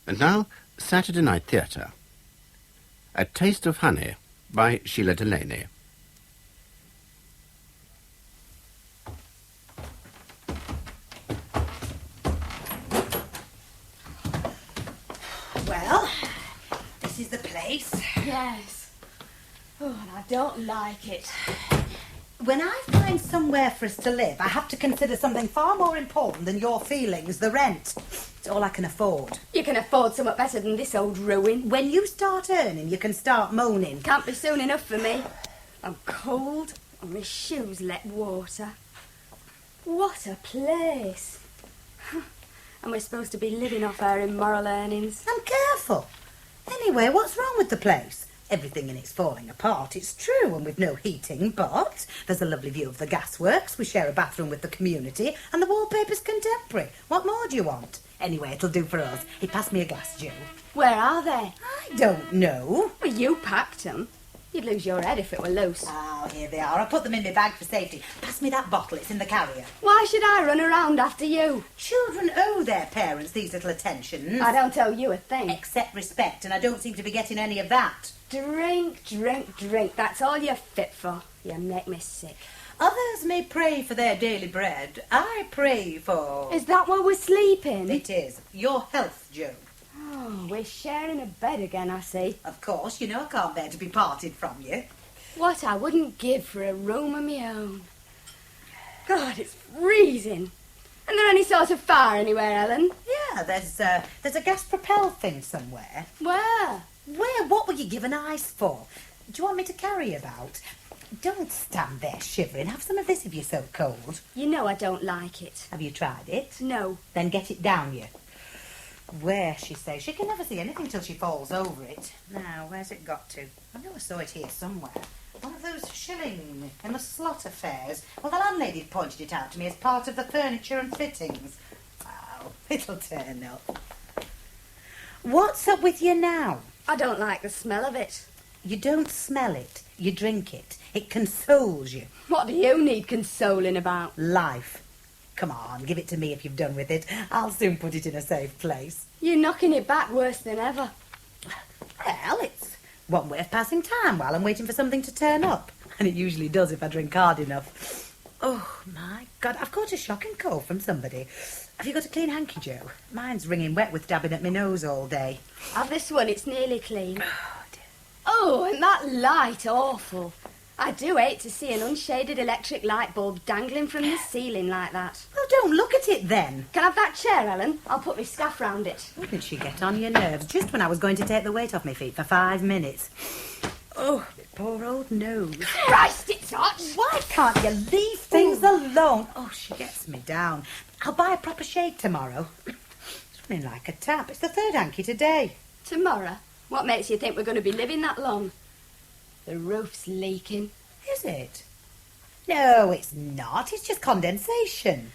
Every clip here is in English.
And now, Saturday Night Theatre. A Taste of Honey by Shelagh Delaney. Well, this is the place. Yes. Oh, and I don't like it. When I find somewhere for us to live, I have to consider something far more important than your feelings, the rent. It's all I can afford. You can afford somewhat better than this old ruin. When you start earning, you can start moaning. Can't be soon enough for me. I'm cold, and my shoes let water. What a place. And we're supposed to be living off our immoral earnings. I'm careful. Anyway, what's wrong with the place? Everything in it's falling apart, it's true, and with no heating, but there's a lovely view of the gasworks, we share a bathroom with the community, and the wallpaper's contemporary. What more do you want? Anyway, it'll do for us. He passed me a glass, Joe. Where are they? I don't know. Well, you packed them. You'd lose your head if it were loose. Oh, here they are. I put them in my bag for safety. Pass me that bottle, it's in the carrier. Why should I run around after you? Children owe their parents these little attentions. I don't owe you a thing. Accept respect, and I don't seem to be getting any of that. Drink, drink, drink. That's all you're fit for. You make me sick. Others may pray for their daily bread. I pray for... Is that why we're sleeping? It is. Your health, Joe. Oh, we're sharing a bed again, I see. Of course, you know I can't bear to be parted from you. What I wouldn't give for a room of my own. God, it's freezing. And there any sort of fire anywhere, Ellen? Yeah, there's a gas-propelled thing somewhere. Where? Where? What were you given ice for? Do you want me to carry about? Don't stand there shivering. Have some of this if you're so cold. You know I don't like it. Have you tried it? No. Then get it down you. Where, she says. She can never see anything till she falls over it. Now, where's it got to? I know I saw it here somewhere. One of those shilling in the slot affairs. Well, the landlady pointed it out to me as part of the furniture and fittings. Oh, it'll turn up. What's up with you now? I don't like the smell of it. You don't smell it. You drink it. It consoles you. What do you need consoling about? Life. Come on, give it to me if you've done with it. I'll soon put it in a safe place. You're knocking it back worse than ever. Well, it's one way of passing time while I'm waiting for something to turn up. And it usually does if I drink hard enough. Oh, my God, I've caught a shocking cold from somebody. Have you got a clean hanky, Joe? Mine's wringing wet with dabbing at my nose all day. Have this one, it's nearly clean. Oh, dear. Oh, and that light, awful. I do hate to see an unshaded electric light bulb dangling from the ceiling like that. Well, don't look at it then. Can I have that chair, Ellen? I'll put my scarf round it. Wouldn't she get on your nerves just when I was going to take the weight off my feet for 5 minutes? Oh, my poor old nose. Christ, it's hot! Why can't you leave things alone? Oh, she gets me down. I'll buy a proper shade tomorrow. It's running like a tap. It's the third hanky today. Tomorrow? What makes you think we're going to be living that long? The roof's leaking. Is it? No, it's not. It's just condensation.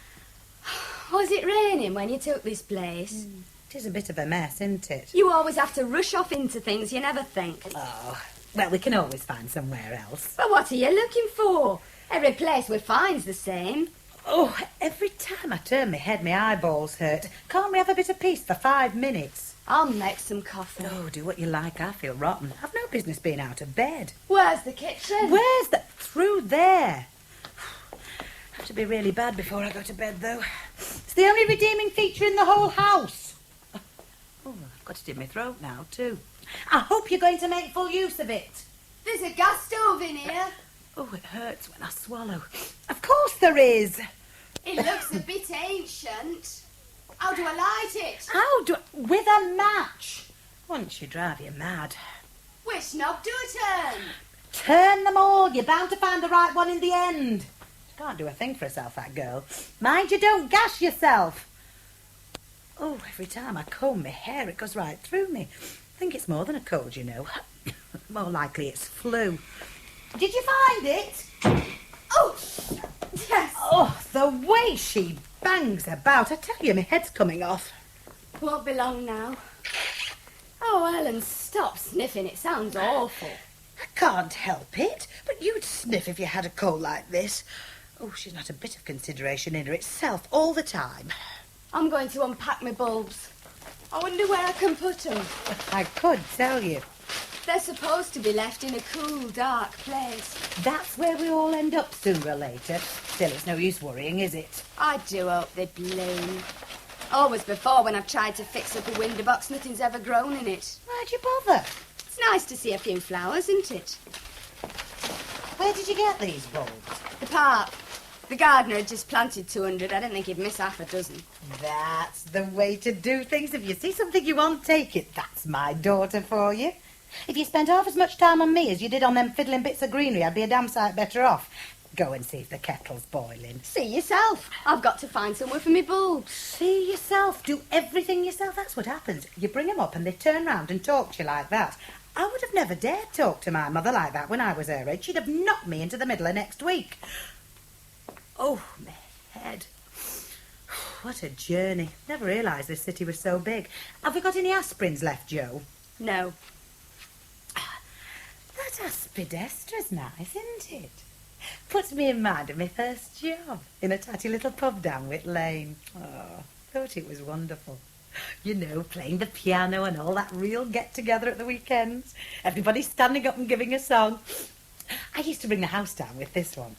Was it raining when you took this place? It is a bit of a mess, isn't it? You always have to rush off into things you never think. Oh, well, we can always find somewhere else. But what are you looking for? Every place we find's the same. Oh, every time I turn my head, my eyeballs hurt. Can't we have a bit of peace for 5 minutes? I'll make some coffee. Oh, do what you like. I feel rotten. I've no business being out of bed. Where's the kitchen? Where's the... Through there. Have to be really bad before I go to bed, though. It's the only redeeming feature in the whole house. Oh, I've got it in my throat now, too. I hope you're going to make full use of it. There's a gas stove in here. Oh, it hurts when I swallow. Of course there is. It looks a bit ancient. How do I light it? How do I... With a match. Once you drive you mad. Which knob do I turn? Turn them all. You're bound to find the right one in the end. She can't do a thing for herself, that girl. Mind you don't gash yourself. Oh, every time I comb my hair, it goes right through me. I think it's more than a cold, you know. More likely it's flu. Did you find it? Oh, yes. Oh, the way she bangs about. I tell you, my head's coming off. Won't be long now. Oh, Ellen, stop sniffing. It sounds awful. I can't help it, but you'd sniff if you had a cold like this. Oh, she's not a bit of consideration in her itself all the time. I'm going to unpack my bulbs. I wonder where I can put them. I could tell you. They're supposed to be left in a cool, dark place. That's where we all end up sooner or later. Still, it's no use worrying, is it? I do hope they bloom. Always before, when I've tried to fix up a window box, nothing's ever grown in it. Why'd you bother? It's nice to see a few flowers, isn't it? Where did you get these bulbs? The park. The gardener had just planted 200. I didn't think he'd miss half a dozen. That's the way to do things. If you see something you want, take it. That's my daughter for you. If you spent half as much time on me as you did on them fiddling bits of greenery, I'd be a damn sight better off. Go and see if the kettle's boiling. See yourself. I've got to find somewhere for me bulbs. See yourself. Do everything yourself. That's what happens. You bring them up and they turn round and talk to you like that. I would have never dared talk to my mother like that when I was her age. She'd have knocked me into the middle of next week. Oh, my head. What a journey. Never realised this city was so big. Have we got any aspirins left, Joe? No. That aspidestra's nice, isn't it? Puts me in mind of my first job in a tatty little pub down Whit Lane. Oh, thought it was wonderful. You know, playing the piano and all that real get-together at the weekends. Everybody standing up and giving a song. I used to bring the house down with this one.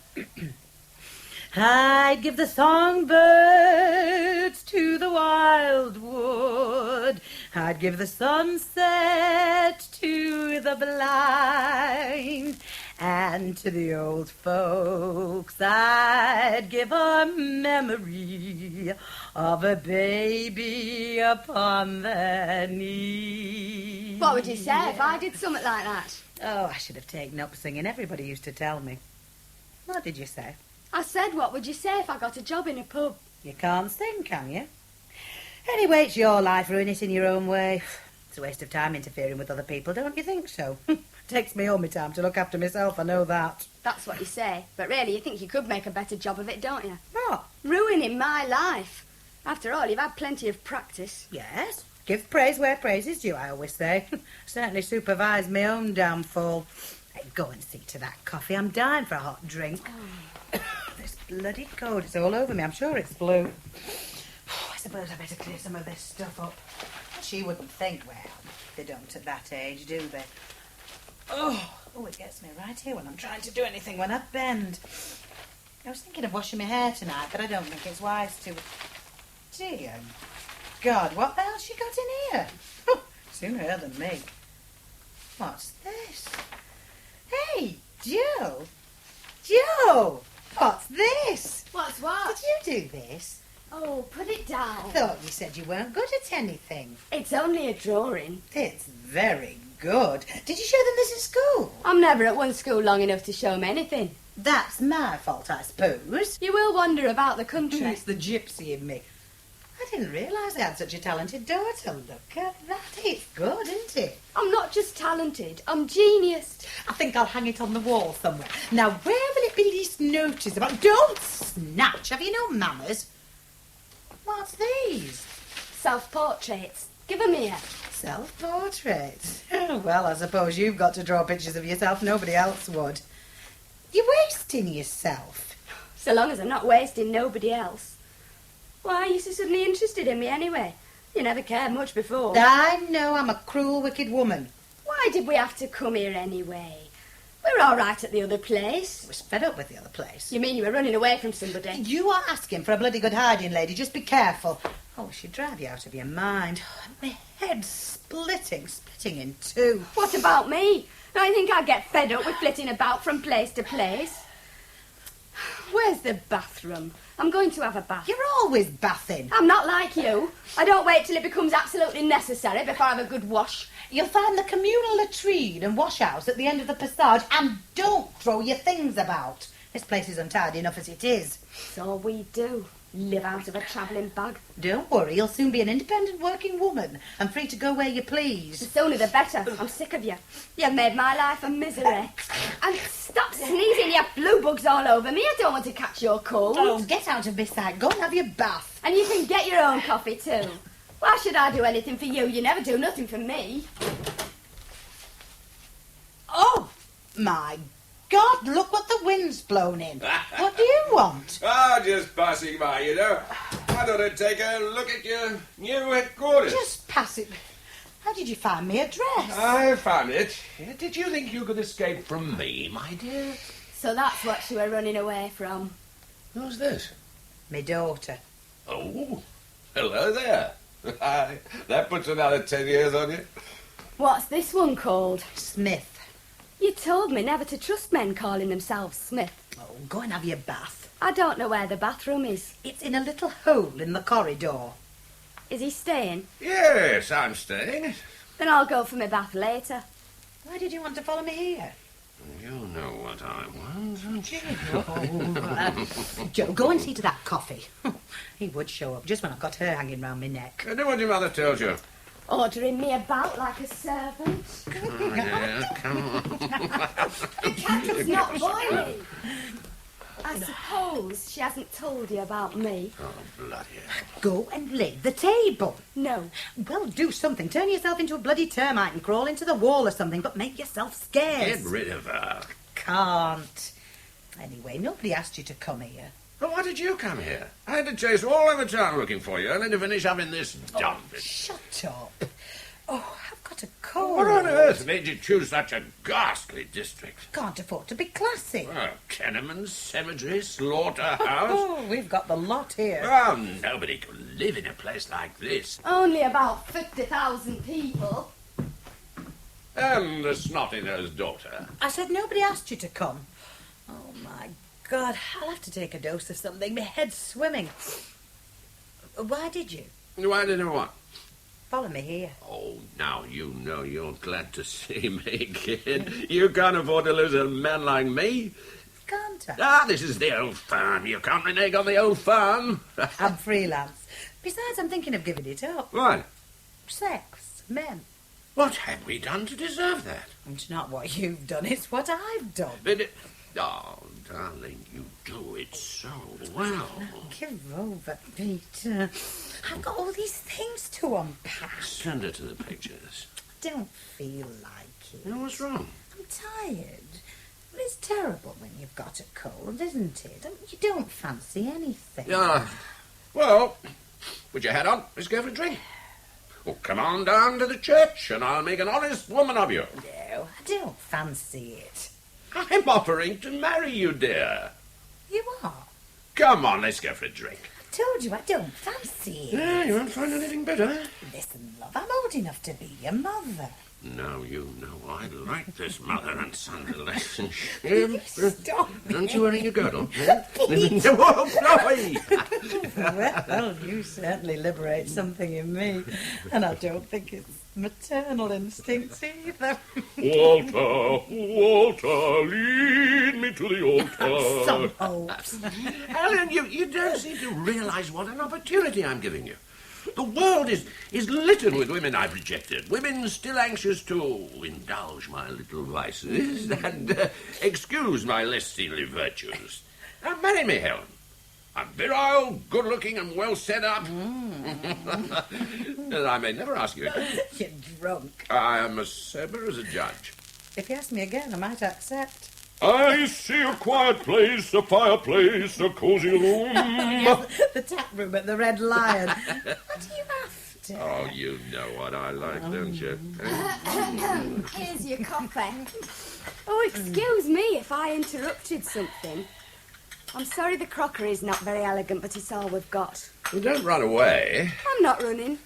I'd give the songbirds to the wildwood. I'd give the sunset to the blind. And to the old folks I'd give a memory of a baby upon their knee. What would you say if I did something like that? Oh, I should have taken up singing. Everybody used to tell me. What did you say? I said, what would you say if I got a job in a pub? You can't sing, can you? Anyway, it's your life. Ruin it in your own way. It's a waste of time interfering with other people, don't you think so? Takes me all my time to look after myself, I know that. That's what you say. But really, you think you could make a better job of it, don't you? What? Ruining my life. After all, you've had plenty of practice. Yes. Give praise where praise is due, I always say. Certainly supervised my own downfall. Hey, go and see to that coffee. I'm dying for a hot drink. Oh. This bloody cold is all over me. I'm sure it's flu. I suppose I better clear some of this stuff up. She wouldn't think, well, they don't at that age, do they? Oh, it gets me right here when I'm trying to do anything when I bend. I was thinking of washing my hair tonight, but I don't think it's wise to. Dear God, what the hell's she got in here? Sooner her than me. What's this? Hey, Joe! Joe! What's this? What's what? Did you do this? Oh, put it down. I thought you said you weren't good at anything. It's only a drawing. It's very good. Did you show them this at school? I'm never at one school long enough to show them anything. That's my fault, I suppose. You will wander about the country. It's the gypsy in me. I didn't realise I had such a talented daughter. Look at that. It's good, isn't it? I'm not just talented, I'm genius. I think I'll hang it on the wall somewhere. Now, where will it be least noticed about? Don't snatch. Have you no manners? What's these? Self-portraits. Give them here. Self-portraits? Oh, well, I suppose you've got to draw pictures of yourself. Nobody else would. You're wasting yourself. So long as I'm not wasting nobody else. Why are you so suddenly interested in me anyway? You never cared much before. I know I'm a cruel, wicked woman. Why did we have to come here anyway? We're all right at the other place. I was fed up with the other place. You mean you were running away from somebody? You are asking for a bloody good hiding, lady. Just be careful. Oh, she'd drive you out of your mind. My head's splitting in two. What about me? Don't you think I'd get fed up with flitting about from place to place? Where's the bathroom? I'm going to have a bath. You're always bathing. I'm not like you. I don't wait till it becomes absolutely necessary before I have a good wash. You'll find the communal latrine and wash house at the end of the passage, and don't throw your things about. This place is untidy enough as it is. So we do. Live out of a travelling bag. Don't worry, you'll soon be an independent working woman and free to go where you please. The sooner the better. I'm sick of you. You've made my life a misery. And stop sneezing your blue bugs all over me. I don't want to catch your cold. Oh, get out of this sight. Go and have your bath. And you can get your own coffee too. Why should I do anything for you? You never do nothing for me. Oh, my God, look what the wind's blown in. What do you want? Ah, just passing by, you know. I thought I'd take a look at your new headquarters. Just pass it. How did you find my address? I found it. Did you think you could escape from me, my dear? So that's what you were running away from. Who's this? My daughter. Oh, hello there. That puts another 10 years on you. What's this one called? Smith. You told me never to trust men calling themselves Smith. Oh, go and have your bath. I don't know where the bathroom is. It's in a little hole in the corridor. Is he staying? Yes, I'm staying. Then I'll go for my bath later. Why did you want to follow me here? You know what I want, don't you? Joe, go and see to that coffee. He would show up just when I've got her hanging round my neck. Do what your mother tells you. Ordering me about like a servant. Oh, yeah, come on. The kettle's not boiling. I suppose she hasn't told you about me. Oh, bloody hell. Go and lay the table. No. Well, do something. Turn yourself into a bloody termite and crawl into the wall or something, but make yourself scarce. Get rid of her. Can't. Anyway, nobody asked you to come here. Well, why did you come here? I had to chase all over town looking for you, and then to finish up in this dump. Shut up. Oh, I've got a cold. What on earth made you choose such a ghastly district? Can't afford to be classy. Well, tenements, cemetery, slaughterhouse. Oh, we've got the lot here. Well, nobody could live in a place like this. Only about 50,000 people. And the snotty-nosed daughter. I said nobody asked you to come. Oh, my God, I'll have to take a dose of something. My head's swimming. Why did you? Why did you what? Follow me here. Oh, now you know you're glad to see me, kid. You can't afford to lose a man like me. Can't I? Ah, this is the old farm. You can't renege on the old farm. I'm freelance. Besides, I'm thinking of giving it up. What? Sex. Men. What have we done to deserve that? It's not what you've done, it's what I've done. Oh, darling, you do it so well. Give over, Peter. I've got all these things to unpack. Send her to the pictures. Don't feel like it. You know what's wrong? I'm tired. But it's terrible when you've got a cold, isn't it? You don't fancy anything. Yeah. Well, put your hat on. Let's go for a drink. Oh, come on down to the church and I'll make an honest woman of you. No, I don't fancy it. I'm offering to marry you, dear. You are? Come on, let's go for a drink. I told you I don't fancy it. Yeah, you won't find anything better. Listen, love, I'm old enough to be your mother. Now you know I like this mother and son relationship. Stop me. Aren't you wearing a girdle? Peter. Oh, Chloe! Well, you certainly liberate something in me. And I don't think it's maternal instincts either. Walter, lead me to the altar. Some hopes. Ellen, you don't seem to realise what an opportunity I'm giving you. The world is littered with women I've rejected. Women still anxious to indulge my little vices and excuse my less seemly virtues. Now, marry me, Helen. I'm virile, good-looking and well set up. And I may never ask you again. You're drunk. I am as sober as a judge. If you ask me again, I might accept. I see a quiet place, a fireplace, a cosy room. Yes, the tap room at the Red Lion. What are you after? Oh, you know what I like, don't you? Here's your coffee. Oh, excuse me if I interrupted something. I'm sorry the crockery's not very elegant, but it's all we've got. Well, don't run away. I'm not running.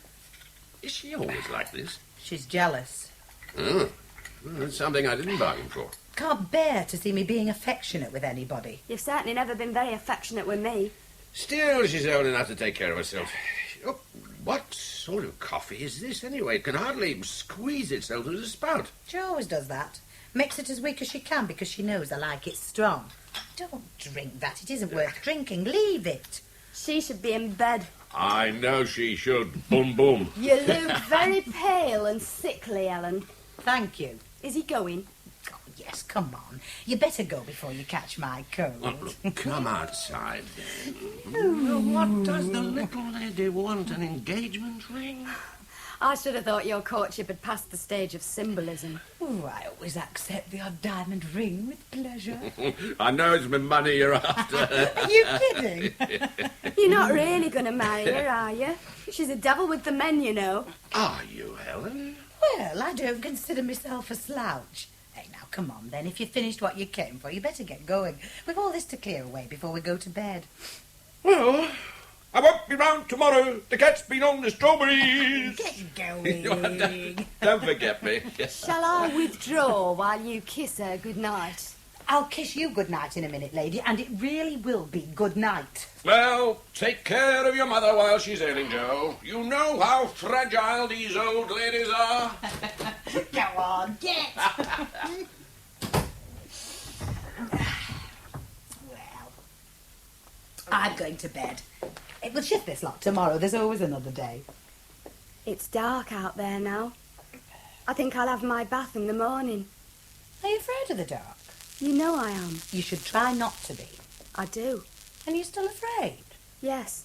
Is she always like this? She's jealous. Oh, well, that's something I didn't bargain for. Can't bear to see me being affectionate with anybody. You've certainly never been very affectionate with me. Still, she's old enough to take care of herself. Oh, what sort of coffee is this, anyway? It can hardly squeeze itself through the spout. She always does that. Makes it as weak as she can because she knows I like it strong. Don't drink that. It isn't worth drinking. Leave it. She should be in bed. I know she should. Boom, boom. You look very pale and sickly, Ellen. Thank you. Is he going? Oh, yes, come on. You better go before you catch my cold. Oh, look, come outside, then. What does the little lady want? An engagement ring? I should have thought your courtship had passed the stage of symbolism. Oh, I always accept the odd diamond ring with pleasure. I know it's my money you're after. Are you kidding? You're not really going to marry her, are you? She's a devil with the men, you know. Are you, Helen? Well, I don't consider myself a slouch. Hey, now, come on, then. If you finished what you came for, you better get going. We've all this to clear away before we go to bed. Well, I won't be round tomorrow. The cat's been on the strawberries. Get going. Don't forget me. Shall I withdraw while you kiss her good night? I'll kiss you good night in a minute, lady, and it really will be good night. Well, take care of your mother while she's ailing, Joe. You know how fragile these old ladies are. Go on, get. Well, I'm going to bed. It will shift this lot tomorrow. There's always another day. It's dark out there now. I think I'll have my bath in the morning. Are you afraid of the dark? You know I am. You should try not to be. I do. And you're still afraid? Yes.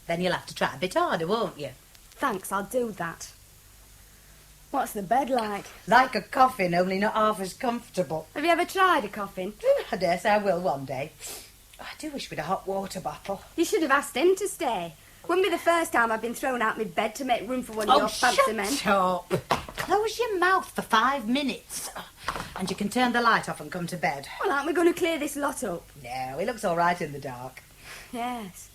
Then you'll have to try a bit harder, won't you? Thanks, I'll do that. What's the bed like? Like a coffin, only not half as comfortable. Have you ever tried a coffin? I dare say I will one day. I do wish we'd a hot water bottle. You should have asked him to stay. Wouldn't be the first time I've been thrown out my bed to make room for one of your fancy men. Shut up. Close your mouth for 5 minutes. And you can turn the light off and come to bed. Well, aren't we going to clear this lot up? No, it looks all right in the dark. Yes.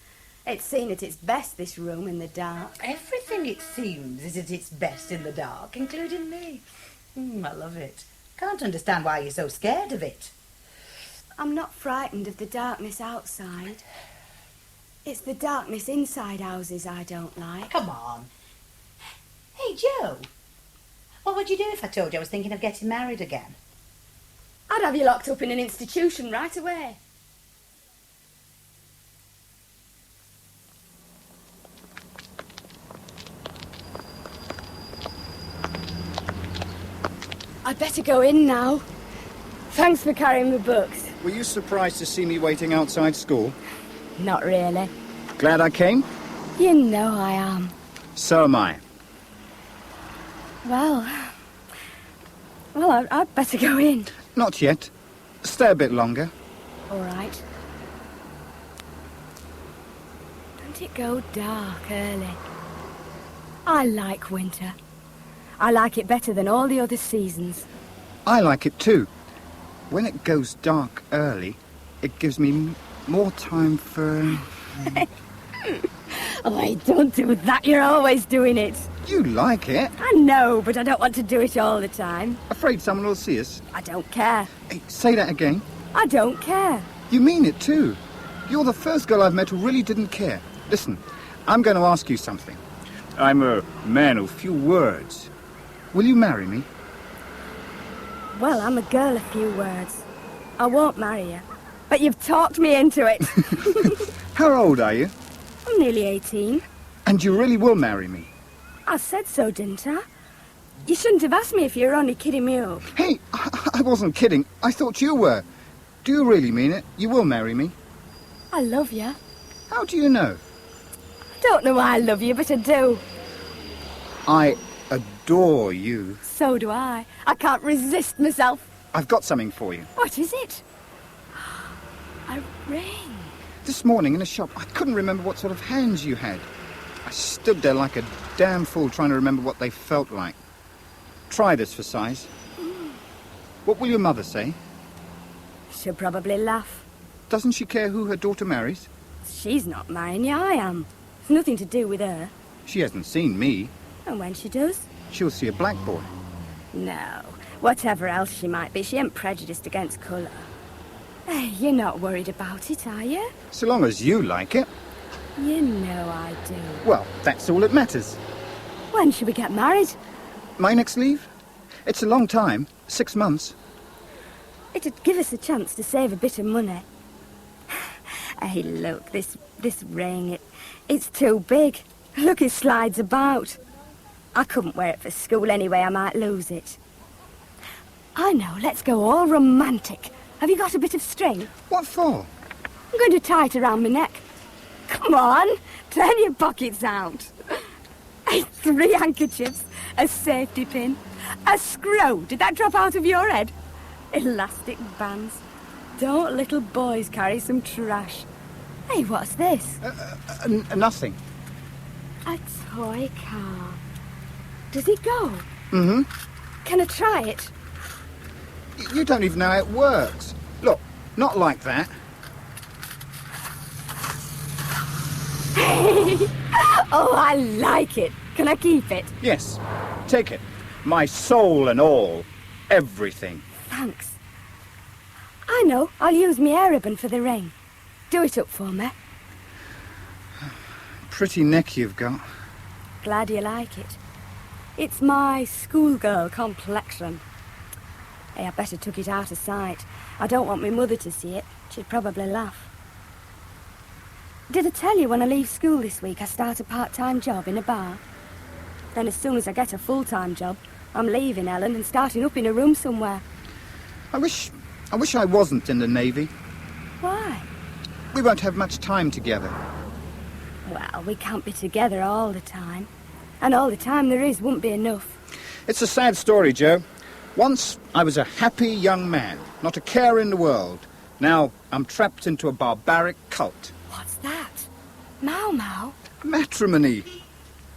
It's seen at its best, this room, in the dark. Everything, it seems, is at its best in the dark, including me. I love it. Can't understand why you're so scared of it. I'm not frightened of the darkness outside. It's the darkness inside houses I don't like. Come on. Hey, Joe. What would you do if I told you I was thinking of getting married again? I'd have you locked up in an institution right away. I'd better go in now. Thanks for carrying the books. Were you surprised to see me waiting outside school? Not really. Glad I came? You know I am. So am I. Well, I'd better go in. Not yet. Stay a bit longer. All right. Don't it go dark early? I like winter. I like it better than all the other seasons. I like it too. When it goes dark early, it gives me more time for... Oh, hey, don't do that. You're always doing it. You like it. I know, but I don't want to do it all the time. Afraid someone will see us? I don't care. Hey, say that again. I don't care. You mean it too. You're the first girl I've met who really didn't care. Listen, I'm going to ask you something. I'm a man of few words. Will you marry me? Well, I'm a girl of few words. I won't marry you. But you've talked me into it. How old are you? I'm nearly 18. And you really will marry me? I said so, didn't I? You shouldn't have asked me if you were only kidding me up. Hey, I wasn't kidding. I thought you were. Do you really mean it? You will marry me? I love you. How do you know? I don't know why I love you, but I do. I adore you. So do I. I can't resist myself. I've got something for you. What is it? A ring. This morning in a shop, I couldn't remember what sort of hands you had. I stood there like a damn fool trying to remember what they felt like. Try this for size. What will your mother say? She'll probably laugh. Doesn't she care who her daughter marries? She's not marrying you, I am. It's nothing to do with her. She hasn't seen me. And when she does? She'll see a black boy. No. Whatever else she might be, she ain't prejudiced against colour. Hey, you're not worried about it, are you? So long as you like it. You know I do. Well, that's all that matters. When should we get married? My next leave? It's a long time. 6 months. It'd give us a chance to save a bit of money. Hey, look, this ring, it's too big. Look, it slides about. I couldn't wear it for school anyway, I might lose it. I know, let's go all romantic. Have you got a bit of string? What for? I'm going to tie it around my neck. Come on, turn your pockets out. 3 handkerchiefs, a safety pin, a screw. Did that drop out of your head? Elastic bands. Don't little boys carry some trash? Hey, what's this? Nothing. A toy car. Does it go? Mm-hmm. Can I try it? You don't even know how it works. Look, not like that. Oh, I like it. Can I keep it? Yes, take it. My soul and all. Everything. Thanks. I know. I'll use my hair ribbon for the ring. Do it up for me. Pretty neck you've got. Glad you like it. It's my schoolgirl complexion. Hey, I better took it out of sight. I don't want my mother to see it. She'd probably laugh. Did I tell you when I leave school this week I start a part-time job in a bar? Then as soon as I get a full-time job, I'm leaving Ellen and starting up in a room somewhere. I wish I wasn't in the Navy. Why? We won't have much time together. Well, we can't be together all the time. And all the time there is won't be enough. It's a sad story, Joe. Once I was a happy young man, not a care in the world. Now I'm trapped into a barbaric cult. What's that? Mau? Matrimony.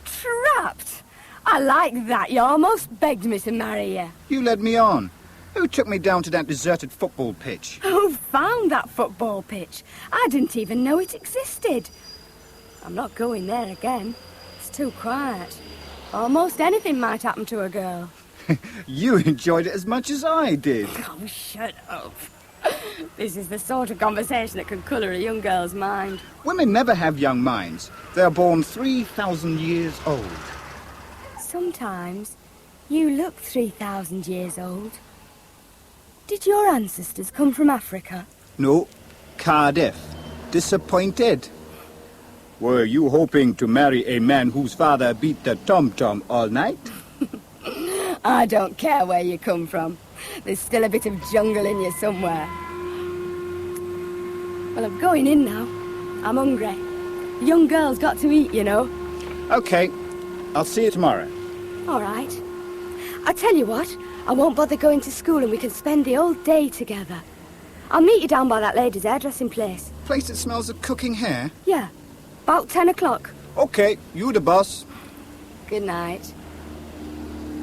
Trapped? I like that. You almost begged me to marry you. You led me on. Who took me down to that deserted football pitch? Who found that football pitch? I didn't even know it existed. I'm not going there again. It's too quiet. Almost anything might happen to a girl. You enjoyed it as much as I did. Oh, shut up. This is the sort of conversation that can colour a young girl's mind. Women never have young minds. They are born 3,000 years old. Sometimes you look 3,000 years old. Did your ancestors come from Africa? No, Cardiff. Disappointed. Were you hoping to marry a man whose father beat the tom-tom all night? I don't care where you come from. There's still a bit of jungle in you somewhere. Well, I'm going in now. I'm hungry. Young girls got to eat, you know. Okay, I'll see you tomorrow. All right. I tell you what, I won't bother going to school and we can spend the whole day together. I'll meet you down by that lady's hairdressing place. Place that smells of cooking hair? Yeah, about 10 o'clock. Okay, you the boss. Good night.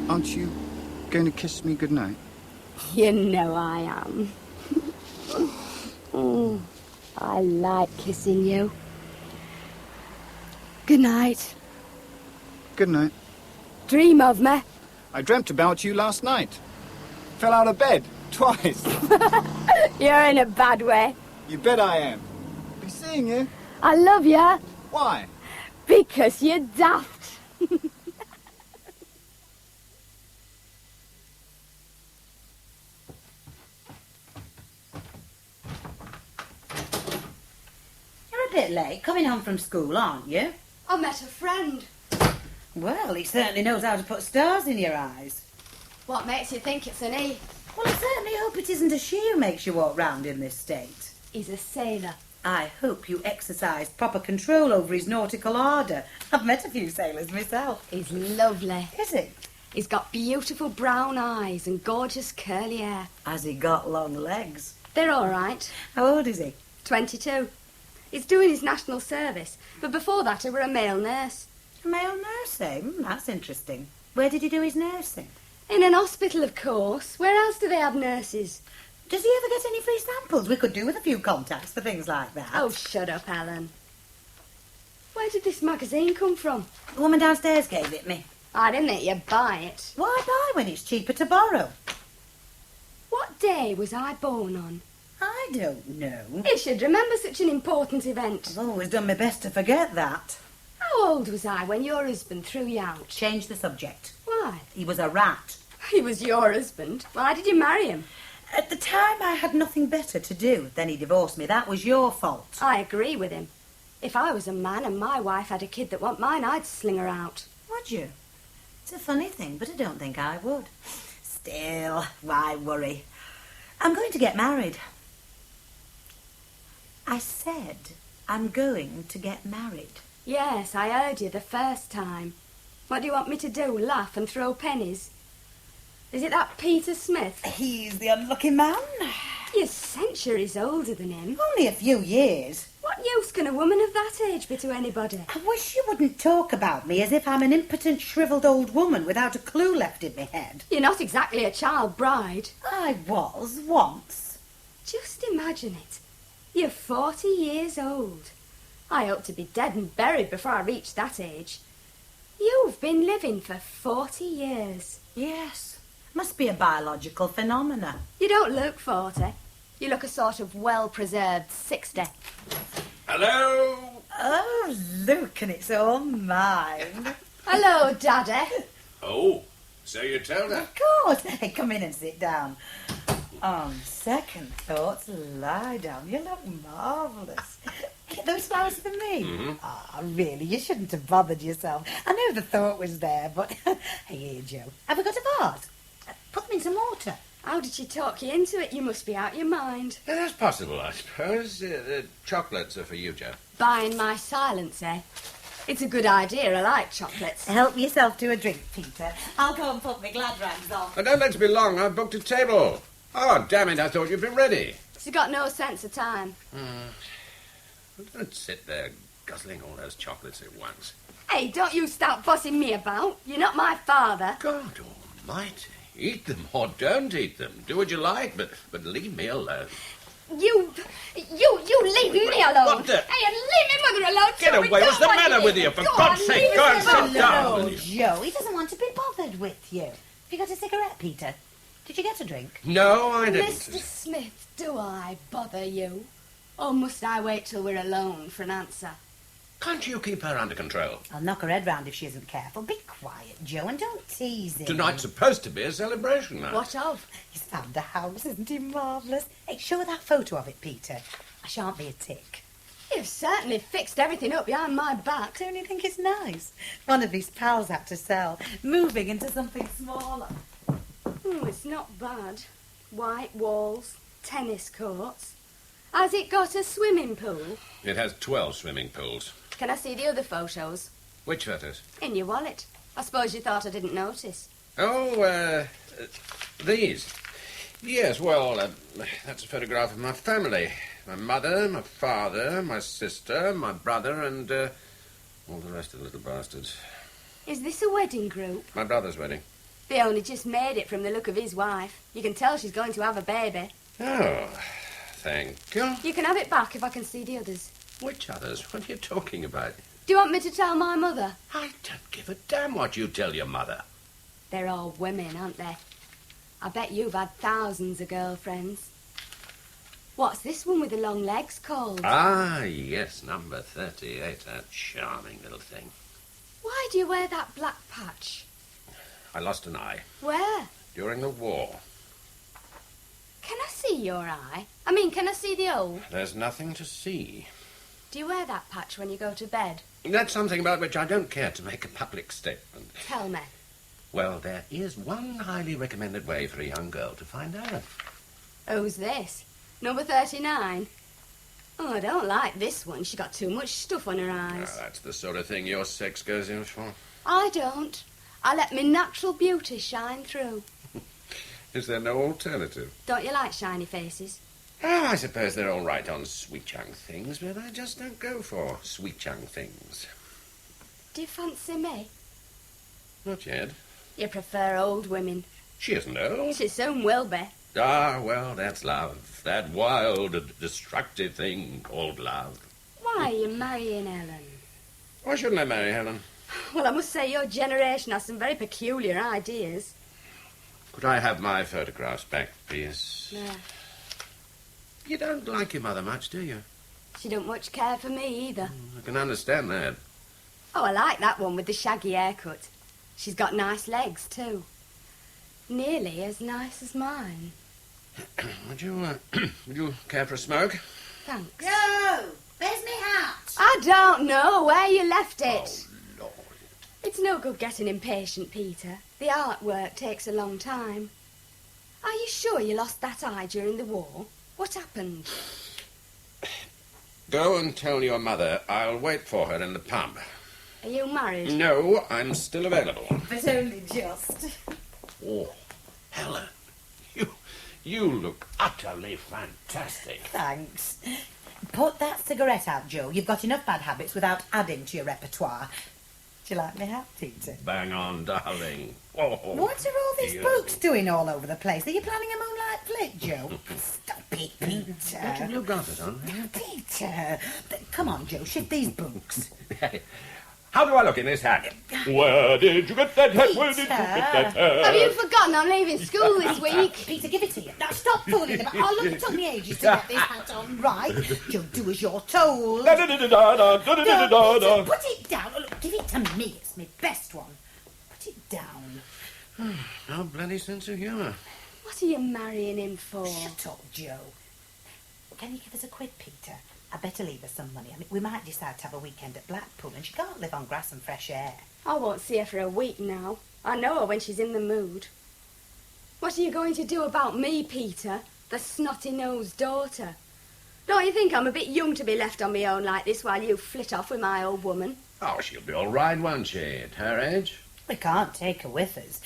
Aren't you going to kiss me goodnight? You know I am. I like kissing you. Good night. Good night. Dream of me. I dreamt about you last night. Fell out of bed twice. You're in a bad way. You bet I am. Be seeing you. I love you. Why? Because you're daft. You're a bit late, coming home from school, aren't you? I met a friend. Well, he certainly knows how to put stars in your eyes. What makes you think it's an he? Well, I certainly hope it isn't a she who makes you walk round in this state. He's a sailor. I hope you exercised proper control over his nautical ardour. I've met a few sailors myself. He's lovely. Is he? He's got beautiful brown eyes and gorgeous curly hair. Has he got long legs? They're all right. How old is he? 22. He's doing his national service, but before that he were a male nurse. A male nursing? That's interesting. Where did he do his nursing? In an hospital, of course. Where else do they have nurses? Does he ever get any free samples? We could do with a few contacts for things like that. Oh, shut up, Ellen. Where did this magazine come from? The woman downstairs gave it me. I didn't think you'd buy it. Why buy when it's cheaper to borrow? What day was I born on? I don't know. You should remember such an important event. I've always done my best to forget that. How old was I when your husband threw you out? Change the subject. Why? He was a rat. He was your husband. Why did you marry him? At the time, I had nothing better to do. Then he divorced me. That was your fault. I agree with him. If I was a man and my wife had a kid that wasn't mine, I'd sling her out. Would you? It's a funny thing, but I don't think I would. Still, why worry? I'm going to get married. I said I'm going to get married. Yes, I heard you the first time. What do you want me to do, laugh and throw pennies? Is it that Peter Smith? He's the unlucky man. You're centuries older than him. Only a few years. What use can a woman of that age be to anybody? I wish you wouldn't talk about me as if I'm an impotent, shrivelled old woman without a clue left in my head. You're not exactly a child bride. I was, once. Just imagine it. You're 40 years old. I ought to be dead and buried before I reach that age. You've been living for 40 years. Yes. Must be a biological phenomena. You don't look 40. You look a sort of well-preserved 60. Hello? Oh, look, and it's all mine. Hello, Daddy. Oh, so you told her? Of course. Hey, come in and sit down. On second thoughts, lie down. You look marvellous. Get those flowers for me? Ah, really, you shouldn't have bothered yourself. I know the thought was there, but... Hey, here, Joe. Have we got a vase? Put them in some water. How did she talk you into it? You must be out your mind. Yeah, that's possible, I suppose. The chocolates are for you, Joe. Buying my silence, eh? It's a good idea. I like chocolates. Help yourself to a drink, Peter. I'll go and put my glad rags on. Oh, don't let it be long. I've booked a table. Oh, damn it, I thought you'd been ready. She's got no sense of time. Don't sit there guzzling all those chocolates at once. Hey, don't you start bossing me about. You're not my father. God almighty. Eat them or don't eat them. Do what you like, but leave me alone. You leave me alone. What the? Hey, and leave me mother alone. Get away. What's the matter with you? For God's sake, go and sit down, will you? Joe, he doesn't want to be bothered with you. Have you got a cigarette, Peter? Did you get a drink? No, I didn't. Mr. Smith, do I bother you? Or must I wait till we're alone for an answer? Can't you keep her under control? I'll knock her head round if she isn't careful. Be quiet, Joe, and don't tease him. Tonight's supposed to be a celebration night. What of? He's found a house, isn't he marvellous? Hey, show her that photo of it, Peter. I shan't be a tick. You've certainly fixed everything up behind my back. Don't you think it's nice? One of his pals had to sell, moving into something smaller. It's not bad. White walls, tennis courts. Has it got a swimming pool? It has 12 swimming pools. Can I see the other photos? Which photos? In your wallet. I suppose you thought I didn't notice. Oh, these. Yes, well, that's a photograph of my family. My mother, my father, my sister, my brother, and all the rest of the little bastards. Is this a wedding group? My brother's wedding. They only just made it from the look of his wife. You can tell she's going to have a baby. Oh, thank you. You can have it back if I can see the others. Which others? What are you talking about? Do you want me to tell my mother? I don't give a damn what you tell your mother. They're all women, aren't they? I bet you've had thousands of girlfriends. What's this one with the long legs called? Ah, yes, number 38, that charming little thing. Why do you wear that black patch? I lost an eye. Where? During the war. Can I see your eye? I mean, can I see the hole? There's nothing to see. Do you wear that patch when you go to bed? That's something about which I don't care to make a public statement. Tell me. Well, there is one highly recommended way for a young girl to find out. Who's this? Number 39? Oh, I don't like this one. She got too much stuff on her eyes. That's the sort of thing your sex goes in for. I don't. I let my natural beauty shine through. Is there no alternative? Don't you like shiny faces? Oh, I suppose they're all right on sweet young things, but I just don't go for sweet young things. Do you fancy me? Not yet. You prefer old women. She isn't old. She soon will be. Ah, well, that's love. That wild, destructive thing called love. Why are you marrying Ellen? Why shouldn't I marry Helen? Well, I must say your generation has some very peculiar ideas. Could I have my photographs back, please? No. You don't like your mother much, do you? She don't much care for me either. I can understand that. Oh, I like that one with the shaggy haircut. She's got nice legs, too. Nearly as nice as mine. Would you care for a smoke? Thanks. Joe, where's my hat? I don't know where you left it. Oh, Lord. It's no good getting impatient, Peter. The artwork takes a long time. Are you sure you lost that eye during the war? What happened? Go and tell your mother I'll wait for her in the pub. Are you married? No, I'm still available. But only just. Oh, Helen, you look utterly fantastic. Thanks. Put that cigarette out, Joe. You've got enough bad habits without adding to your repertoire. Do you like me hat, Peter? Bang on, darling. Oh, What are all these dear. books doing all over the place? Are you planning a moonlight flick, Joe? Stop it, Peter. What have you got it on? Peter. Come on, Joe, shift these books. How do I look in this hat? Where did you get that hat? Where did you get that hat? Have you forgotten I'm leaving school this week? Peter, give it to you. Now stop fooling about. Oh, look, it took me ages to get this hat on right. Joe, do as you're told. No, Peter, put it down. Oh, look, give it to me. It's my best one. Put it down. No bloody sense of humour. What are you marrying him for? Shut up, Joe. Can you give us a quid, Peter? I better leave her some money. I mean, we might decide to have a weekend at Blackpool, and she can't live on grass and fresh air. I won't see her for a week now. I know her when she's in the mood. What are you going to do about me, Peter? The snotty-nosed daughter? Don't you think I'm a bit young to be left on my own like this while you flit off with my old woman? Oh, she'll be all right, won't she, at her age? We can't take her with us.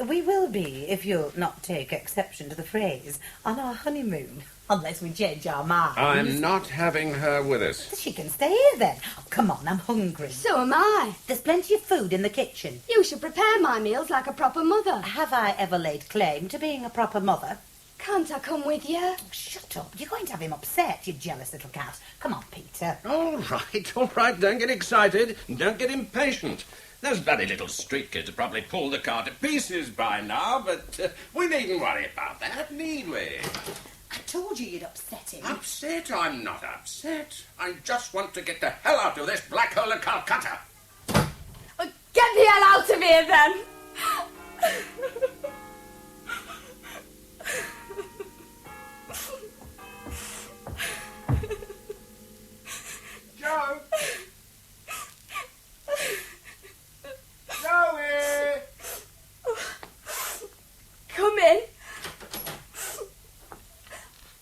We will be, if you'll not take exception to the phrase, on our honeymoon. Unless we change our minds. I'm not having her with us. She can stay here then. Oh, come on, I'm hungry. So am I. There's plenty of food in the kitchen. You should prepare my meals like a proper mother. Have I ever laid claim to being a proper mother? Can't I come with you? Oh, shut up. You're going to have him upset, you jealous little cat. Come on, Peter. All right. Don't get excited. Don't get impatient. Those bloody little street kids have probably pulled the car to pieces by now, but we needn't worry about that, need we? I told you you'd upset him. Upset? I'm not upset. I just want to get the hell out of this black hole of Calcutta. Well, get the hell out of here, then! Joe! Joey! Come in.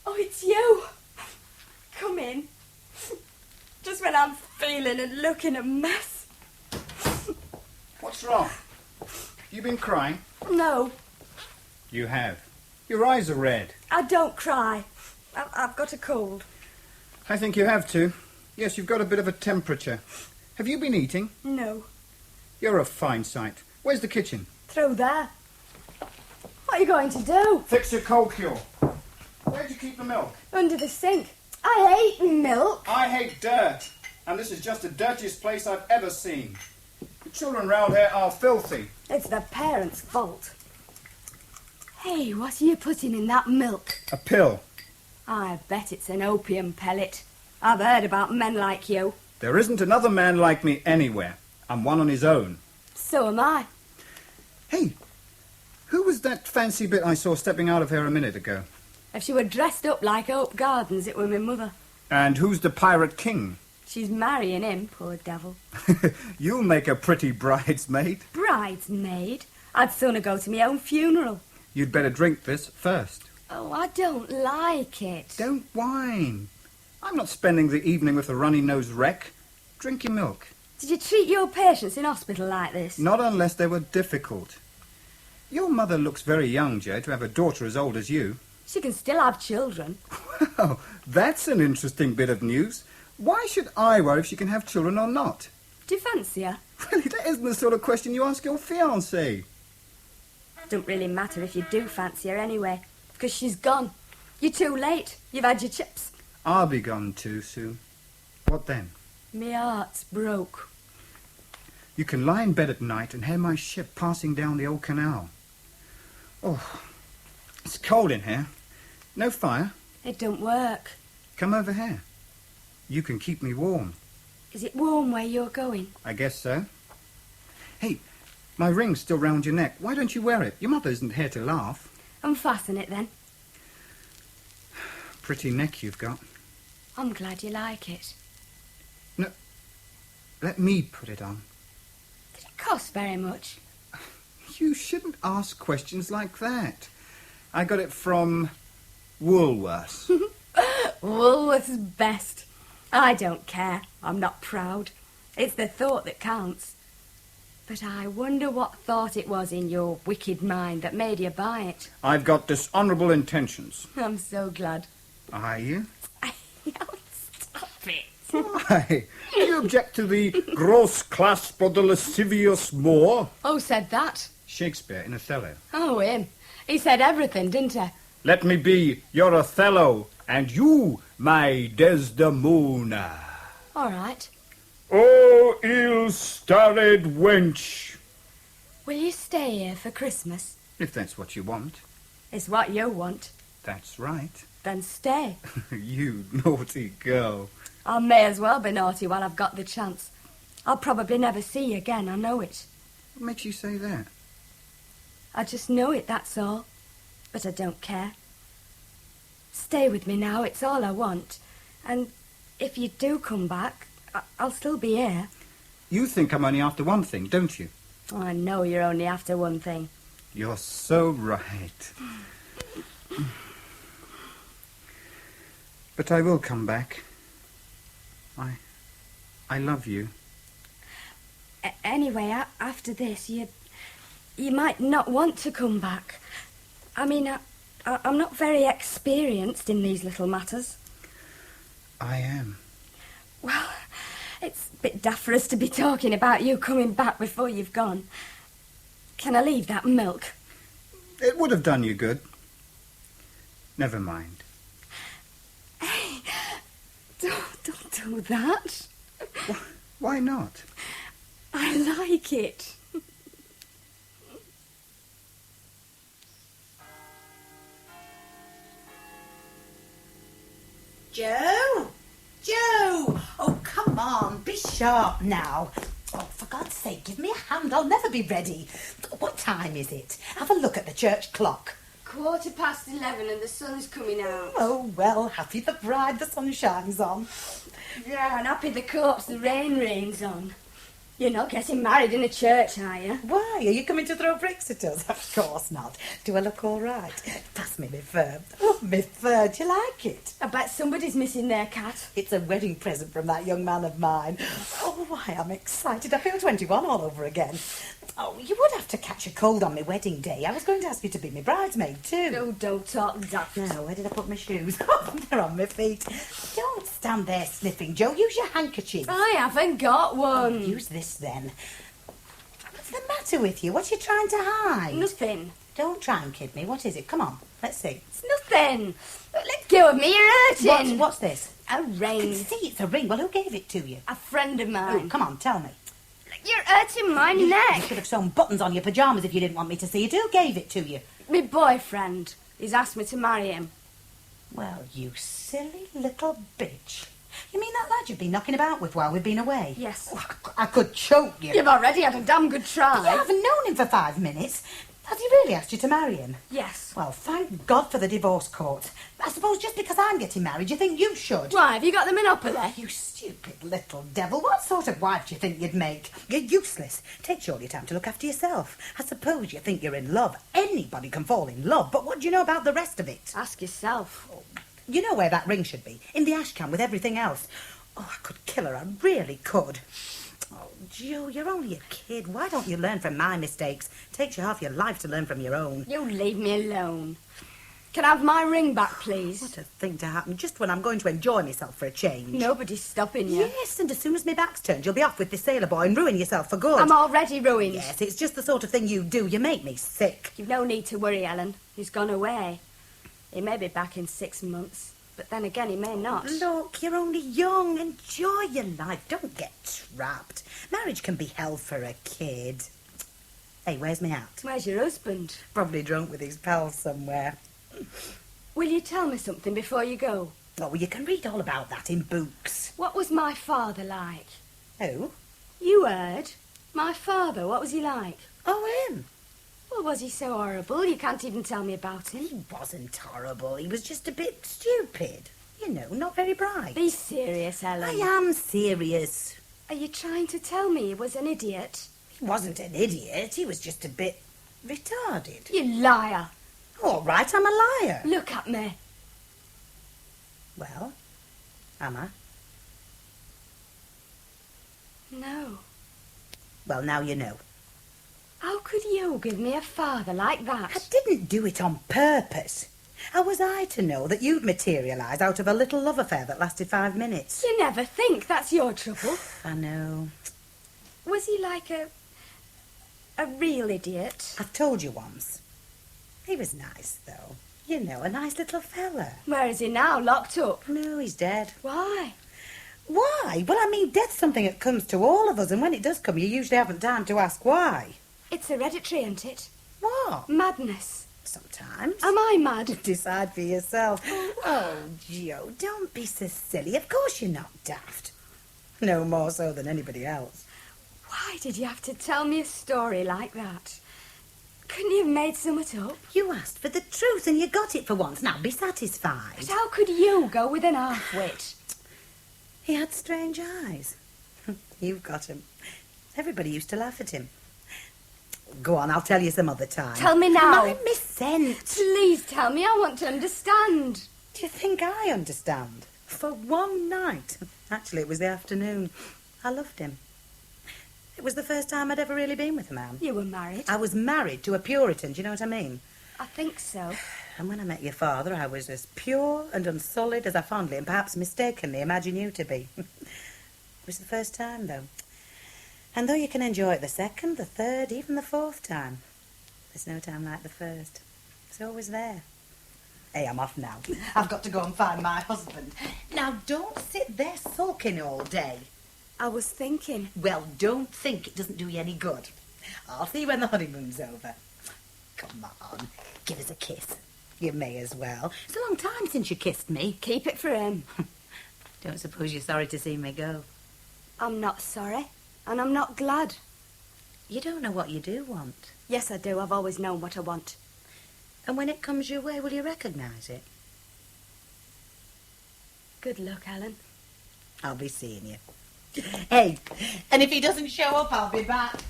Oh, it's you. Come in. Just when I'm feeling and looking a mess. What's wrong? You been crying? No, You have. Your eyes are red. I don't cry. I've got a cold. I think you have to. Yes, you've got a bit of a temperature. Have you been eating? No. You're a fine sight. Where's the kitchen? Through there. What are you going to do? Fix your cold cure. Where'd you keep the milk? Under the sink. I hate milk. I hate dirt. And this is just the dirtiest place I've ever seen. The children round here are filthy. It's the parents' fault. Hey, what are you putting in that milk? A pill. I bet it's an opium pellet. I've heard about men like you. There isn't another man like me anywhere. I'm one on his own. So am I. Hey, who was that fancy bit I saw stepping out of here a minute ago? If she were dressed up like Oak Gardens, it were my mother. And who's the pirate king? She's marrying him, poor devil. You'll make a pretty bridesmaid. Bridesmaid? I'd sooner go to my own funeral. You'd better drink this first. Oh, I don't like it. Don't whine. I'm not spending the evening with a runny-nosed wreck. Drink your milk. Did you treat your patients in hospital like this? Not unless they were difficult. Your mother looks very young, Joe, to have a daughter as old as you. She can still have children. Well, that's an interesting bit of news. Why should I worry if she can have children or not? Do you fancy her? Really, that isn't the sort of question you ask your fiancé. Don't really matter if you do fancy her anyway, because she's gone. You're too late. You've had your chips. I'll be gone too soon. What then? Me heart's broke. You can lie in bed at night and hear my ship passing down the old canal. Oh, it's cold in here. No fire. It don't work. Come over here. You can keep me warm. Is it warm where you're going? I guess so. Hey, my ring's still round your neck. Why don't you wear it? Your mother isn't here to laugh. Unfasten it then. Pretty neck you've got. I'm glad you like it. No, let me put it on. Did it cost very much? You shouldn't ask questions like that. I got it from Woolworths. Woolworth's best. I don't care. I'm not proud. It's the thought that counts. But I wonder what thought it was in your wicked mind that made you buy it. I've got dishonourable intentions. I'm so glad. Are you? Stop it. Why? Do you object to the gross clasp or the lascivious Moor? Who said that? Shakespeare in Othello. Oh, him. He said everything, didn't he? Let me be your Othello, and you my Desdemona. All right. Oh, ill-starred wench. Will you stay here for Christmas? If that's what you want. It's what you want. That's right. Then stay. You naughty girl. I may as well be naughty while I've got the chance. I'll probably never see you again, I know it. What makes you say that? I just know it, that's all. But I don't care. Stay with me now, it's all I want. And if you do come back, I'll still be here. You think I'm only after one thing, don't you? Oh, I know you're only after one thing. You're so right. But I will come back. I love you. Anyway, after this, you might not want to come back. I mean, I'm not very experienced in these little matters. I am. Well, it's a bit daft for us to be talking about you coming back before you've gone. Can I leave that milk? It would have done you good. Never mind. Hey, don't do that. Why not? I like it. Joe! Joe! Oh, come on, be sharp now. Oh, for God's sake, give me a hand. I'll never be ready. What time is it? Have a look at the church clock. 11:15 and the sun's coming out. Oh, well, happy the bride the sun shines on. Yeah, and happy the corpse the rain rains on. You're not getting married in a church, are you? Why? Are you coming to throw bricks at us? Of course not. Do I look all right? Pass me my fur. Oh, my fur. Do you like it? I bet somebody's missing their cat. It's a wedding present from that young man of mine. Oh, why, I'm excited. I feel 21 all over again. Oh, you would have to catch a cold on my wedding day. I was going to ask you to be my bridesmaid, too. No, don't talk daft. Now, where did I put my shoes? Oh, they're on my feet. Don't stand there sniffing, Joe. Use your handkerchief. I haven't got one. Use this, then. What's the matter with you? What are you trying to hide? Nothing. Don't try and kid me. What is it? Come on, let's see. It's nothing. Let go of me, you're hurting. What's this? A I can ring. see it's a ring. Well, who gave it to you? A friend of Oh, mine. come on, tell me. You're hurting my You neck. could have sewn buttons on your pyjamas if you didn't want me to see it. Who gave it to you? My boyfriend. He's asked me to marry him. Well, you silly little bitch. You mean that lad you've been knocking about with while we've been away? Yes. Oh, I could choke you. You've already had a damn good try. You haven't known him for 5 minutes. Has he really asked you to marry him? Yes. Well, thank God for the divorce court. I suppose just because I'm getting married, you think you should? Why, have you got the monopoly? You stupid little devil. What sort of wife do you think you'd make? You're useless. Takes all your time to look after yourself. I suppose you think you're in love. Anybody can fall in love, but what do you know about the rest of it? Ask yourself. You know where that ring should be? In the ash can with everything else. Oh, I could kill her. I really could. Oh, Joe, you're only a kid. Why don't you learn from my mistakes? Takes you half your life to learn from your own. You leave me alone. Can I have my ring back, please? What a thing to happen just when I'm going to enjoy myself for a change. Nobody's stopping you. Yes, and as soon as my back's turned, you'll be off with this sailor boy and ruin yourself for good. I'm already ruined. Yes, it's just the sort of thing you do. You make me sick. You've no need to worry, Ellen. He's gone away. He may be back in 6 months. But then again, he may not. Look, you're only young. Enjoy your life. Don't get trapped. Marriage can be hell for a kid. Hey, where's my hat? Where's your husband? Probably drunk with his pals somewhere. Will you tell me something before you go? Oh, well, you can read all about that in books. What was my father like? Who? You heard. My father, what was he like? Oh, him. Well, was he so horrible? You can't even tell me about him. He wasn't horrible. He was just a bit stupid. You know, not very bright. Be serious, Ellen. I am serious. Are you trying to tell me he was an idiot? He wasn't an idiot. He was just a bit retarded. You liar. All right, I'm a liar. Look at me. Well, am I? No. Well, now you know. How could you give me a father like I that? didn't do it on purpose. How was I to know that you'd materialise out of a little love affair that lasted 5 minutes? You never think that's your trouble. I know. Was he like a real idiot? I've told you once. He was nice, though. You know, a nice little fella. Where is he now, locked up? No, he's dead. Why? Why? Well, I mean, death's something that comes to all of us, and when it does come, you usually haven't time to ask why. It's hereditary, isn't it? What? Madness. Sometimes. Am I mad? Decide for yourself. Oh, Jo, don't be so silly. Of course you're not daft. No more so than anybody else. Why did you have to tell me a story like that? Couldn't you have made something up? You asked for the truth and you got it for once. Now be satisfied. But how could you go with an half-wit? He had strange eyes. You've got him. Everybody used to laugh at him. Go on, I'll tell you some other time. Tell me now. Mind me sent. Please tell me, I want to understand. Do you think I understand? For one night. Actually, it was the afternoon. I loved him. It was the first time I'd ever really been with a man. You were married? I was married to a Puritan, do you know what I mean? I think so. And when I met your father, I was as pure and unsullied as I fondly and perhaps mistakenly imagine you to be. It was the first time, though. And though you can enjoy it the second, the third, even the fourth time, there's no time like the first. It's always there. Hey, I'm off now. I've got to go and find my husband. Now, don't sit there sulking all day. I was thinking. Well, don't think. It doesn't do you any good. I'll see you when the honeymoon's over. Come on, give us a kiss. You may as well. It's a long time since you kissed me. Keep it for him. Don't suppose you're sorry to see me go. I'm not sorry, and I'm not glad. You don't know what you do want. Yes, I do. I've always known what I want. And when it comes your way, will you recognise it? Good luck, Ellen. I'll be seeing you. Hey, and if he doesn't show up, I'll be back.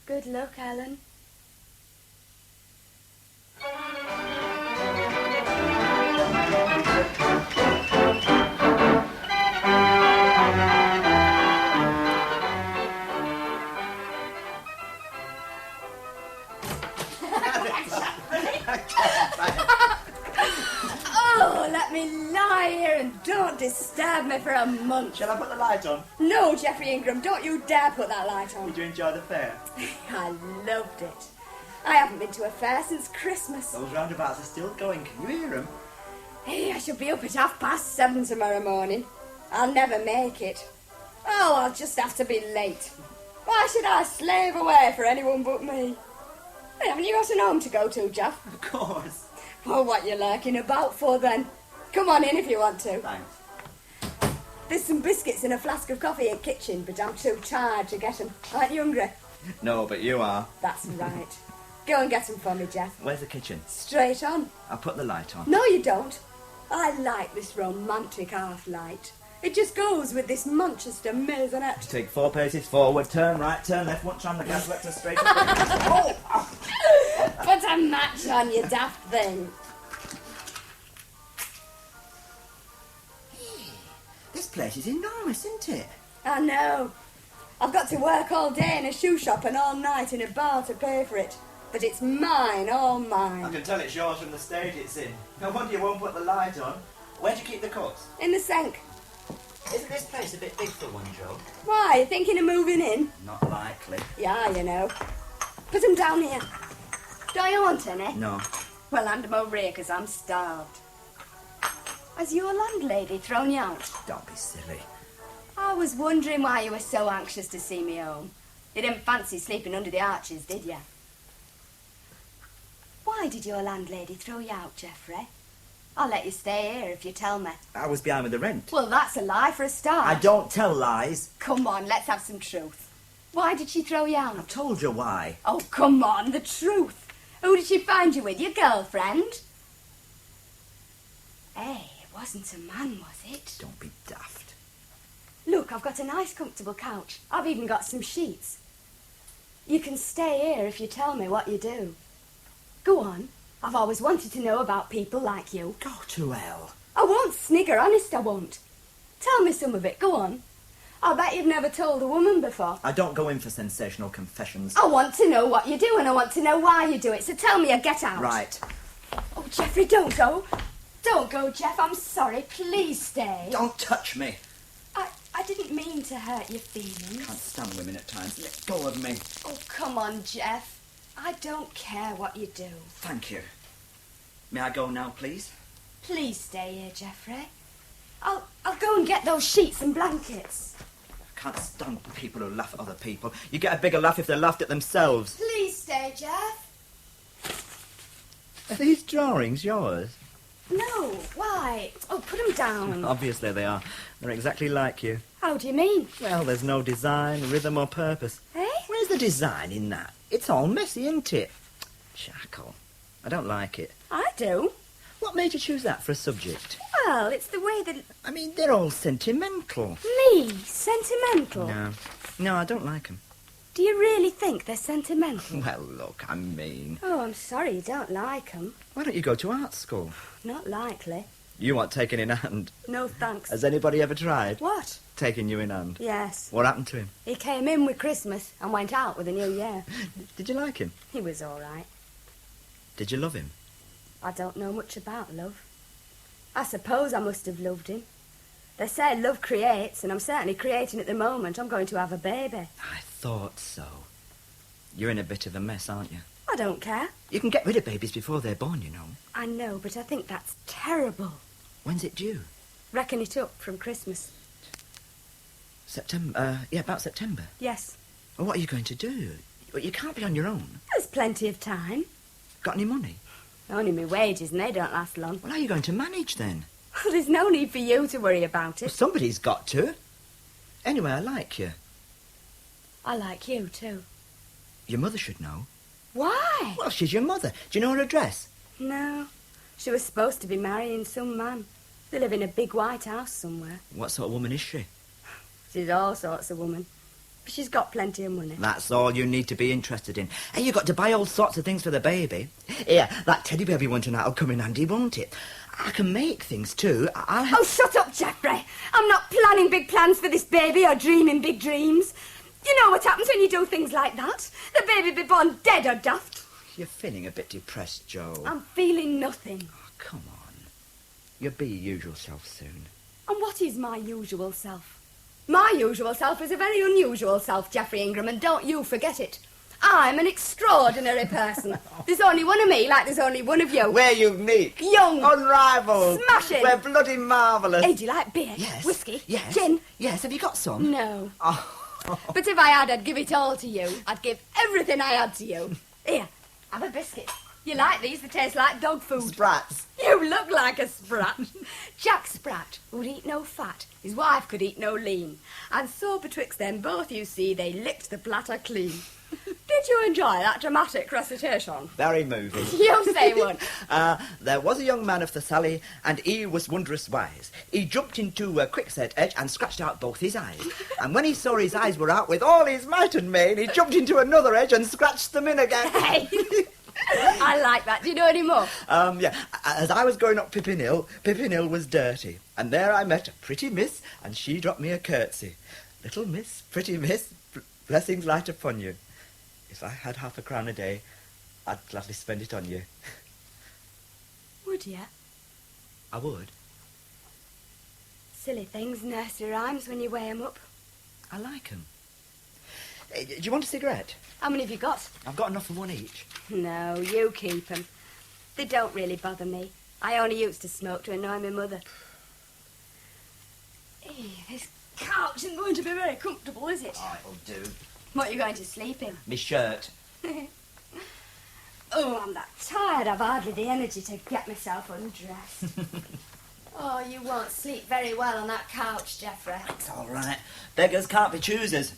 Good luck, Ellen. Oh, let me lie here and don't disturb me for a month. Shall I put the light on? No, Geoffrey Ingram, don't you dare put that light on. Did you enjoy the fair? I loved it. I haven't been to a fair since Christmas. Those roundabouts are still going. Can you hear them? Hey, I shall be up at 7:30 tomorrow morning. I'll never make it. Oh, I'll just have to be late. Why should I slave away for anyone but me? Hey, haven't you got an home to go to, Jeff? Of course. Well, what you lurking about for then? Come on in if you want to. Thanks. There's some biscuits and a flask of coffee in the kitchen, but I'm too tired to get them. Aren't you hungry? No, but you are. That's right. Go and get them for me, Jeff. Where's the kitchen? Straight on. I'll put the light on. No, you don't. I like this romantic half-light. It just goes with this Manchester maisonette. Take 4 paces forward, turn right, turn left, once on the gas, left and straight up. Put a match on, you daft thing. This place is enormous, isn't it? I know. I've got to work all day in a shoe shop and all night in a bar to pay for it. But it's mine, all I mine. can tell it's yours from the stage it's in. No wonder you won't put the light on. Where'd you keep the cups? In the sink. Isn't this place a bit big for one, Joe? Why, you thinking of moving in? Not likely. Yeah, you know. Put 'em down here. Don't you want any? No. Well, hand 'em over here, 'cause I'm starved. Has your landlady thrown you out? Don't be silly. I was wondering why you were so anxious to see me home. You didn't fancy sleeping under the arches, did you? Why did your landlady throw you out, Geoffrey? I'll let you stay here if you tell me. I was behind with the rent. Well, that's a lie for a start. I don't tell lies. Come on, let's have some truth. Why did she throw you out? I've told you why. Oh, come on, the truth. Who did she find you with, your girlfriend? Hey, it wasn't a man, was it? Don't be daft. Look, I've got a nice comfortable couch. I've even got some sheets. You can stay here if you tell me what you do. Go on. I've always wanted to know about people like you. Go to hell. I won't snigger, honest I won't. Tell me some of it, go on. I bet you've never told a woman before. I don't go in for sensational confessions. I want to know what you do and I want to know why you do it, so tell me or get out. Right. Oh, Geoffrey, don't go. Don't go, Jeff, I'm sorry. Please stay. Don't touch me. I didn't mean to hurt your feelings. Can't stand women at times. Let go of me. Oh, come on, Jeff. I don't care what you do. Thank you. May I go now, please? Please stay here, Geoffrey. I'll go and get those sheets and blankets. I can't stand people who laugh at other people. You get a bigger laugh if they laughed at themselves. Please stay, Jeff. Are these drawings yours? No, why? Oh, put them down. Obviously they are. They're exactly like you. How do you mean? Well, there's no design, rhythm or purpose. Eh? Where's the design in that? It's all messy, isn't it? Shackle. I don't like it. I do. What made you choose that for a subject? Well, it's the way that... I mean, they're all sentimental. Me? Sentimental? No, I don't like them. Do you really think they're sentimental? Well, look, I mean... Oh, I'm sorry you don't like them. Why don't you go to art school? Not likely. You want taken in hand. No thanks. Has anybody ever tried? What? Taking you in hand. Yes. What happened to him? He came in with Christmas and went out with the New Year. Did you like him? He was all right. Did you love him? I don't know much about love. I suppose I must have loved him. They say love creates, and I'm certainly creating at the moment. I'm going to have a baby. I thought so. You're in a bit of a mess, aren't you? I don't care. You can get rid of babies before they're born, you know. I know, but I think that's terrible. When's it due? Reckon it up from Christmas. September. About September. Yes. Well, what are you going to do? Well, you can't be on your own. There's plenty of time. Got any money? Only my wages, and they don't last long. Well, how are you going to manage then? Well, there's no need for you to worry about Well, it. somebody's got to. Anyway, I like you. I like you, too. Your mother should know. Why? Well, she's your mother. Do you know her address? No. She was supposed to be marrying some man. They live in a big white house somewhere. What sort of woman is she? She's all sorts of woman. But she's got plenty of money. That's all you need to be interested in. And you've got to buy all sorts of things for the baby. Here, that teddy bear we want tonight will come in handy, won't it? I can make things too. Oh, shut up, Geoffrey. I'm not planning big plans for this baby or dreaming big dreams. You know what happens when you do things like that? The baby be born dead or daft. You're feeling a bit depressed, Jo. I'm feeling nothing. Oh, come on. You'll be your usual self soon. And what is my usual self? My usual self is a very unusual self, Geoffrey Ingram, and don't you forget it. I'm an extraordinary person. There's only one of me like there's only one of you. We're unique. Young. Unrivalled. Smashing. We're bloody marvellous. Hey, do you like beer? Yes. Whiskey? Yes. Gin? Yes. Have you got some? No. Oh. But if I had, I'd give it all to you. I'd give everything I had to you. Here, have a biscuit. You like these? They taste like dog food. Sprats. You look like a sprat. Jack Sprat would eat no fat. His wife could eat no lean. And so betwixt them both, you see, they licked the platter clean. Did you enjoy that dramatic recitation? Very moving. You say one. There was a young man of the Sally, and he was wondrous wise. He jumped into a quickset edge and scratched out both his eyes. And when he saw his eyes were out with all his might and main, he jumped into another edge and scratched them in again. Hey, I like that. Do you know any more? Yeah. As I was going up Pippin Hill was dirty. And there I met a pretty miss, and she dropped me a curtsy. Little miss, pretty miss, blessings light upon you. If I had £0.50 a day, I'd gladly spend it on you. Would you? I would. Silly things, nursery rhymes when you weigh 'em up. I like 'em. Do you want a cigarette? How many have you got? I've got enough for one each. No, you keep 'em. They don't really bother me. I only used to smoke to annoy my mother. This couch isn't going to be very comfortable, is it? Oh, it'll do. What are you going to sleep in? Me shirt. Oh, I'm that tired I've hardly the energy to get myself undressed. Oh, you won't sleep very well on that couch, Geoffrey. It's all right. Beggars can't be choosers.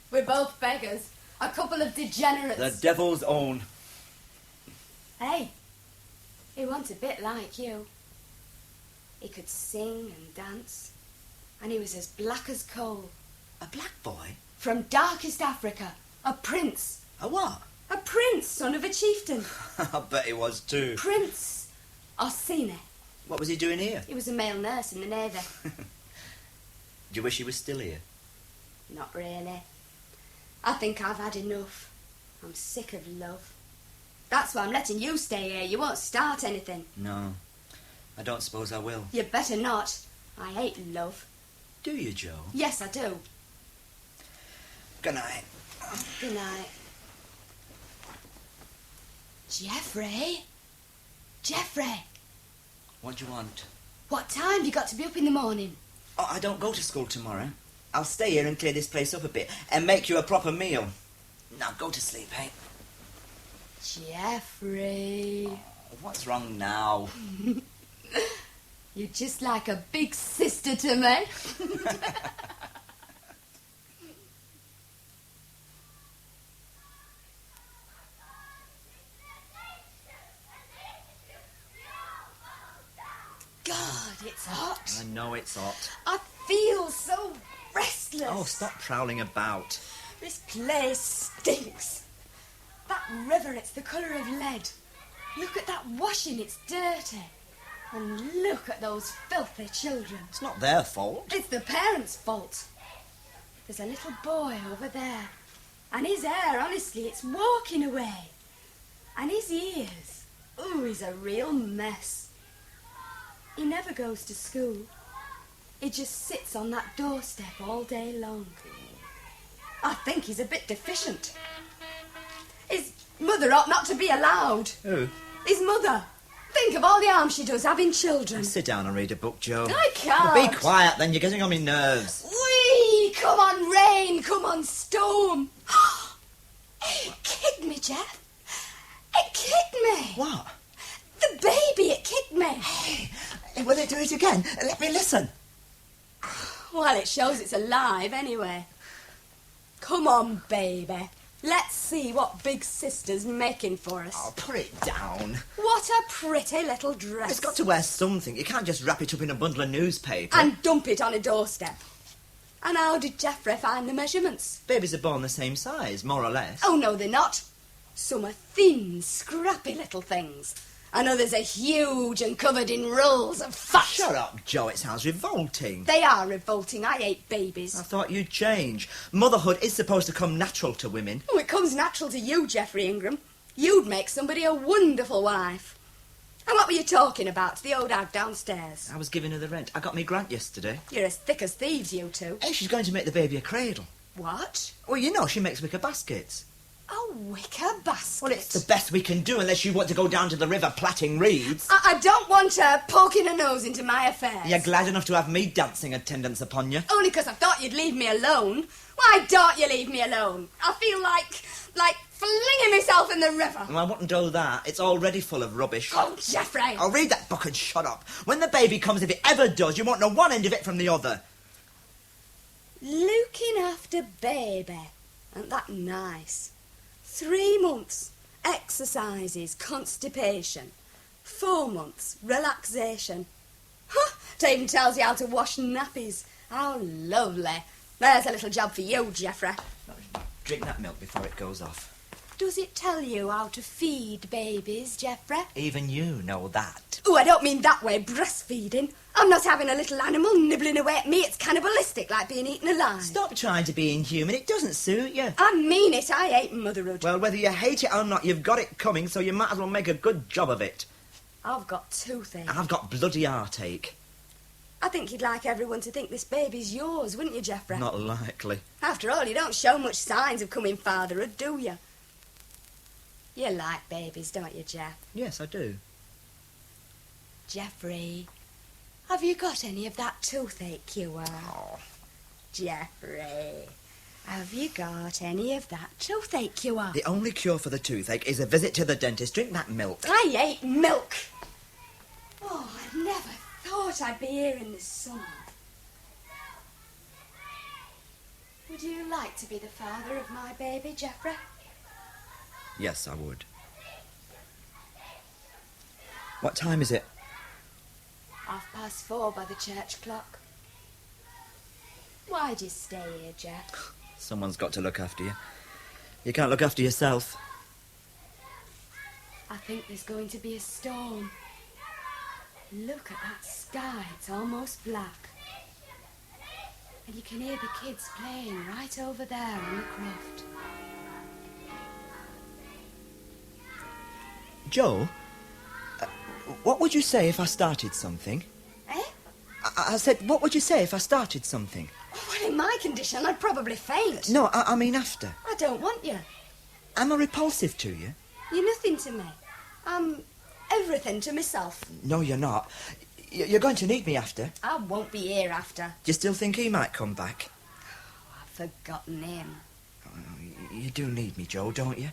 We're both beggars. A couple of degenerates. The devil's own. Hey, he was a bit like you. He could sing and dance, and he was as black as coal. A black boy? From darkest Africa. A prince. A what? A prince, son of a chieftain. I bet he was too. Prince Orsini. What was he doing here? He was a male nurse in the Navy. Do you wish he was still here? Not really. I think I've had enough. I'm sick of love. That's why I'm letting you stay here. You won't start anything. No, I don't suppose I will. You better not. I hate love. Do you, Joe? Yes, I do. Good night. Good night. Geoffrey? Geoffrey! What do you want? What time have you got to be up in the morning? Oh, I don't go to school tomorrow. I'll stay here and clear this place up a bit and make you a proper meal. Now go to sleep, eh? Geoffrey. Oh, what's wrong now? You're just like a big sister to me. God, it's hot. I know it's hot. I feel so restless. Oh, stop prowling about. This place stinks. That river, it's the colour of lead. Look at that washing, it's dirty. And look at those filthy children. It's not their fault. It's the parents' fault. There's a little boy over there. And his hair, honestly, it's walking away. And his ears, ooh, he's a real mess. He never goes to school. He just sits on that doorstep all day long. I think he's a bit deficient. His mother ought not to be allowed. Who? His mother. Think of all the harm she does having children. Sit down and read a book, Joe. I can't. Well, be quiet then, you're getting on my nerves. Whee! Come on, rain. Come on, storm. It kicked me, Jeff. It kicked me. What? The baby, it kicked me. Hey, will it do it again? Let me listen. Well, it shows it's alive anyway. Come on, baby. Let's see what Big Sister's making for us. Oh, put it down. What a pretty little dress. It's got to wear something. You can't just wrap it up in a bundle of newspaper. And dump it on a doorstep. And how did Geoffrey find the measurements? Babies are born the same size, more or less. Oh, no, they're not. Some are thin, scrappy little things. And others are huge and covered in rolls of fat. Shut up, Joe. It sounds revolting. They are revolting. I hate babies. I thought you'd change. Motherhood is supposed to come natural to women. Oh, it comes natural to you, Geoffrey Ingram. You'd make somebody a wonderful wife. And what were you talking about to the old hag downstairs? I was giving her the rent. I got me grant yesterday. You're as thick as thieves, you two. Hey, she's going to make the baby a cradle. What? Well, you know, she makes wicker baskets. A wicker basket? Well, it's the best we can do unless you want to go down to the river plaiting reeds. I don't want her poking her nose into my affairs. You're glad enough to have me dancing attendance upon you. Only because I thought you'd leave me alone. Why don't you leave me alone? I feel like flinging myself in the river. Well, I wouldn't do that. It's already full of rubbish. Oh, Geoffrey! I'll read that book and shut up. When the baby comes, if it ever does, you won't know one end of it from the other. Looking after baby. Ain't that nice? 3 months, exercises, constipation. 4 months, relaxation. Huh, it even tells you how to wash nappies. How lovely. There's a little job for you, Geoffrey. Drink that milk before it goes off. Does it tell you how to feed babies, Geoffrey? Even you know that. Oh, I don't mean that way, breastfeeding. I'm not having a little animal nibbling away at me. It's cannibalistic, like being eaten alive. Stop trying to be inhuman. It doesn't suit you. I mean it. I hate motherhood. Well, whether you hate it or not, you've got it coming, so you might as well make a good job of it. I've got toothache. I've got bloody heartache. I think you'd like everyone to think this baby's yours, wouldn't you, Geoffrey? Not likely. After all, you don't show much signs of coming fatherhood, do you? You like babies, don't you, Jeff? Yes, I do. Geoffrey, have you got any of that toothache cure? Oh. Geoffrey, have you got any of that toothache cure? The only cure for the toothache is a visit to the dentist. Drink that milk. I hate milk. Oh, I never thought I'd be here in the summer. Would you like to be the father of my baby, Geoffrey? Yes, I would. What time is it? 4:30 by the church clock. Why'd you stay here, Jeff? Someone's got to look after you. You can't look after yourself. I think there's going to be a storm. Look at that sky, it's almost black. And you can hear the kids playing right over there on the croft. Joe, what would you say if I started something? Eh? I said, what would you say if I started something? Well, in my condition, I'd probably faint. No, I mean after. I don't want you. Am I repulsive to you? You're nothing to me. I'm everything to myself. No, you're not. You're going to need me after. I won't be here after. Do you still think he might come back? Oh, I've forgotten him. Oh, you do need me, Joe, don't you?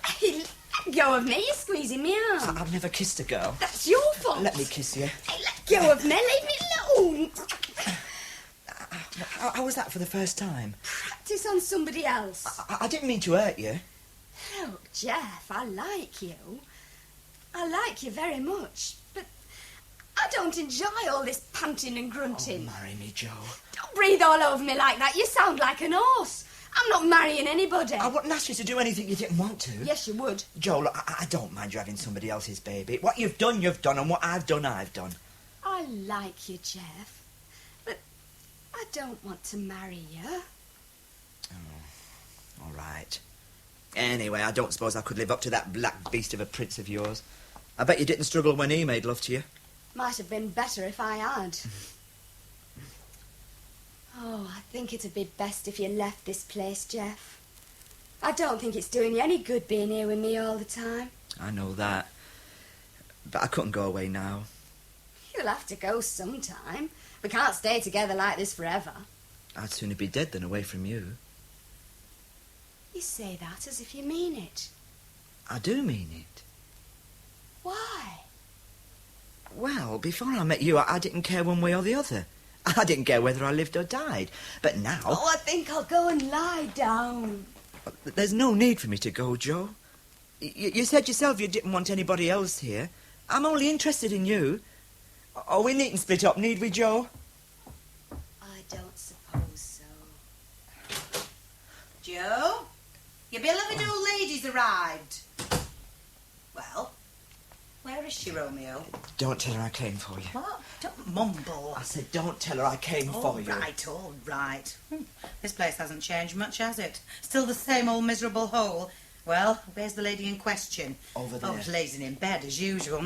Hey, let go of me, you're squeezing me arm. I've never kissed a girl. That's your fault. Let me kiss you. Hey, let go of me, leave me alone. How was that for the first time? Practice on somebody else. I didn't mean to hurt you. Look, Jeff, I like you. I like you very much, but I don't enjoy all this panting and grunting. Oh, marry me, Joe. Don't breathe all over me like that. You sound like an horse. I'm not marrying anybody. I wouldn't ask you to do anything you didn't want to. Yes, you would. Joe, look, I don't mind you having somebody else's baby. What you've done, and what I've done, I've done. I like you, Jeff, but I don't want to marry you. Oh, all right. Anyway, I don't suppose I could live up to that black beast of a prince of yours. I bet you didn't struggle when he made love to you. Might have been better if I had. Oh, I think it'd be best if you left this place, Jeff. I don't think it's doing you any good being here with me all the time. I know that. But I couldn't go away now. You'll have to go sometime. We can't stay together like this forever. I'd sooner be dead than away from you. You say that as if you mean it. I do mean it. Why? Well, before I met you, I didn't care one way or the other. I didn't care whether I lived or died. But now... Oh, I think I'll go and lie down. There's no need for me to go, Joe. You said yourself you didn't want anybody else here. I'm only interested in you. Oh, we needn't split up, need we, Joe? I don't suppose so. Joe, your beloved old lady's arrived. Well, where is she, Romeo? Don't tell her I came for you. What? Don't mumble. I said don't tell her I came for you. All right. This place hasn't changed much, has it? Still the same old miserable hole. Well, where's the lady in question? Over there. Oh, lazing in bed as usual.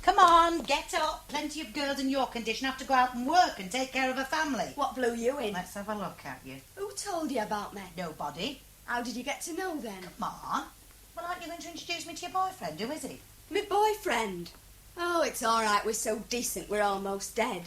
Come on, get up. Plenty of girls in your condition have to go out and work and take care of a family. What blew you in? Let's have a look at you. Who told you about me? Nobody. How did you get to know then? Come on. Well, aren't you going to introduce me to your boyfriend? Who is he? My boyfriend. Oh, it's all right. We're so decent we're almost dead.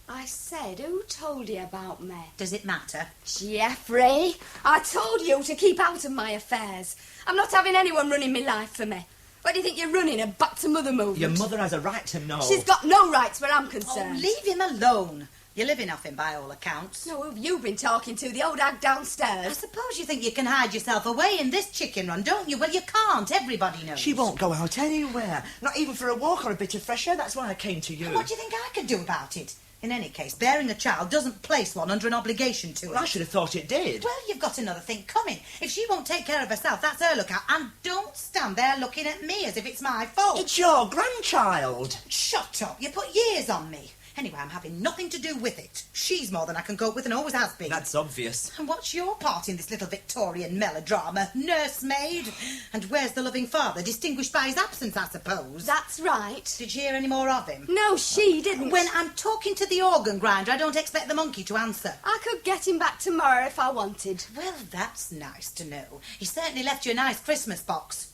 I said, who told you about me? Does it matter? Jeffrey, I told you to keep out of my affairs. I'm not having anyone running my life for me. What do you think you're running, a back-to-mother movement? Your mother has a right to know. She's got no rights where I'm Oh, concerned. leave him alone. You're living off him by all accounts. No, who've you been talking to? The old hag I downstairs? suppose you think you can hide yourself away in this chicken run, don't you? Well, you can't. Everybody knows. She won't go out anywhere. Not even for a walk or a bit of fresh air. That's why I came to you. And what do you think I could do about it? In any case, bearing a child doesn't place one under an obligation to Well, it. I should have thought it did. Well, you've got another thing coming. If she won't take care of herself, that's her lookout. And don't stand there looking at me as if it's my fault. It's your grandchild. Shut up. You put years on me. Anyway, I'm having nothing to do with it. She's more than I can cope with and always has been. That's obvious. And what's your part in this little Victorian melodrama? Nursemaid? And where's the loving father? Distinguished by his absence, I suppose. That's right. Did you hear any more of him? No, she didn't. When I'm talking to the organ grinder, I don't expect the monkey to answer. I could get him back tomorrow if I wanted. Well, that's nice to know. He certainly left you a nice Christmas box.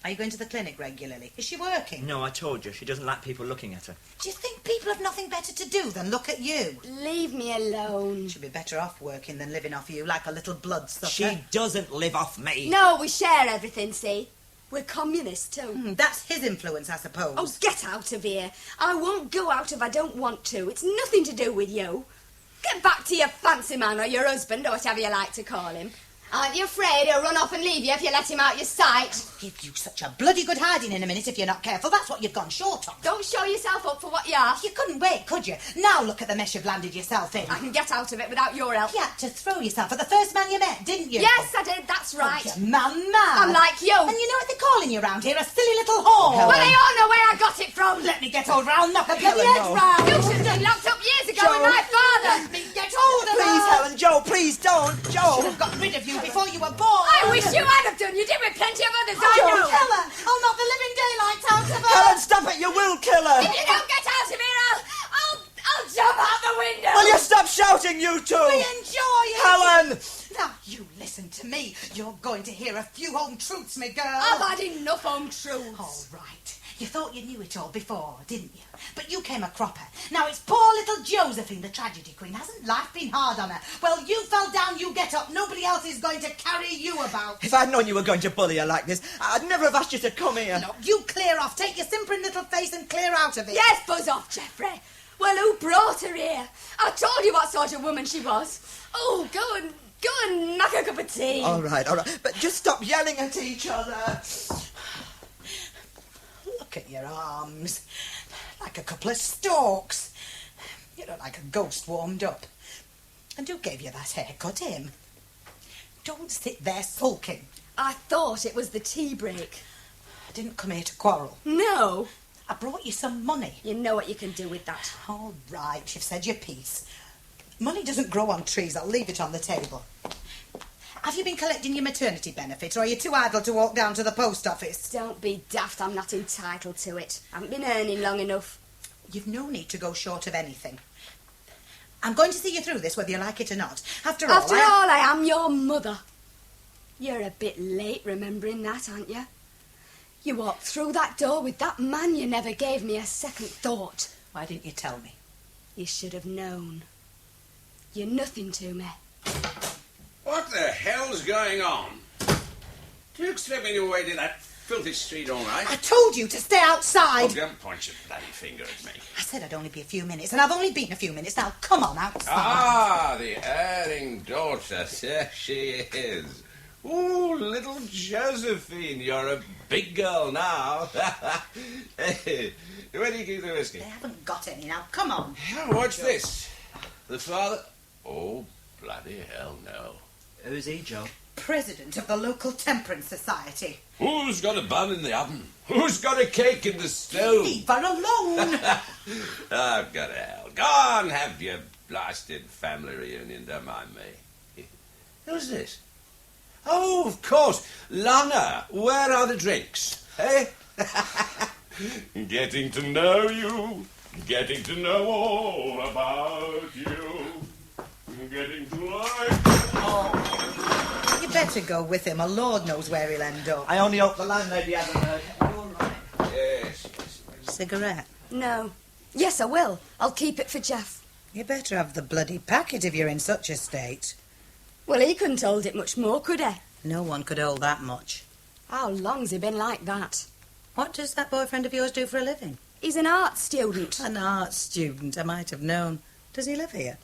Are you going to the clinic regularly? Is she working? No, I told you. She doesn't like people looking at her. Do you think people have nothing better to do than look at you? Leave me alone. She'd be better off working than living off you like a little bloodsucker. She doesn't live off me. No, we share everything, see? We're communists, too. That's his influence, I suppose. Oh, get out of here. I won't go out if I don't want to. It's nothing to do with you. Get back to your fancy man or your husband or whatever you like to call him. Aren't you afraid he'll run off and leave you if you let him out your sight? I'll give you such a bloody good hiding in a minute if you're not careful. That's what you've gone short of. Don't show yourself up for what you are. You couldn't wait, could you? Now look at the mess you've landed yourself in. I can get out of it without your help. You had to throw yourself at the first man you met, didn't you? Yes, I did, that's right. Oh, you're mad. I'm like you. And you know what they're calling you round here? A silly little whore. Well, they all know where I got it from. Let me get hold round, knock a bloody Helen, head no. round. You should have been locked up years ago Joe. with my father. Let me get hold of Please, her. Helen, Joe, please don't. I Joe. should have got rid of you before you were born. I wish you had have done. You did with plenty of others, I Joe, know. kill her. I'll knock the living daylight out of her. Helen, stop it. You will kill her. If you don't get out of here, I'll jump out the window. Will you stop shouting, you two? We enjoy it. Helen! Now, you listen to me. You're going to hear a few home truths, me girl. I've had enough home truths. All right. You thought you knew it all before, didn't you? But you came a cropper. Now it's poor little Josephine, the tragedy queen. Hasn't life been hard on her? Well, you fell down, you get up. Nobody else is going to carry you about. If I'd known you were going to bully her like this, I'd never have asked you to come here. No, you clear off. Take your simpering little face and clear out of it. Yes, buzz off, Geoffrey. Well, who brought her here? I told you what sort of woman she was. Oh, go and knock a cup of tea. All right. But just stop yelling at each other. Look at your arms. Like a couple of stalks. You look like a ghost warmed up. And who gave you that haircut, him? Don't sit there sulking. I thought it was the tea break. I didn't come here to quarrel. No. I brought you some money. You know what you can do with that. All right, you've said your piece. Money doesn't grow on trees. I'll leave it on the table. Have you been collecting your maternity benefit, or are you too idle to walk down to the post office? Don't be daft. I'm not entitled to it. I haven't been earning long enough. You've no need to go short of anything. I'm going to see you through this, whether you like it or not. After all, I am your mother. You're a bit late remembering that, aren't you? You walked through that door with that man. You never gave me a second thought. Why didn't you tell me? You should have known. You're nothing to me. What the hell's going on? Duke slipping your way to that filthy street all right? I told you to stay outside. Oh, don't point your bloody finger at me. I said I'd only be a few minutes, and I've only been a few minutes. Now, come on outside. Ah, the erring daughter. There she is. Ooh, little Josephine, you're a big girl now. Hey, where do you keep the whiskey? They haven't got any now. Come on. Yeah, watch this. The father... Oh, bloody hell no. Who's he, Joe? President of the local temperance society. Who's got a bun in the oven? Who's got a cake in the stove? Leave her alone. I've got to hell. Go on, have your blasted family reunion, don't mind me. Who's this? Oh, of course, Lana. Where are the drinks? Eh? Getting to know you. Getting to know all about you. Getting to like... You better go with him, or Lord knows where he'll end up. I only hope the landlady hasn't heard. All right. Yes. Cigarette? No. Yes, I will. I'll keep it for Jeff. You better have the bloody packet if you're in such a state. Well, he couldn't hold it much more, could he? No one could hold that much. How long's he been like that? What does that boyfriend of yours do for a living? He's an art student. An art student, I might have known. Does he live here?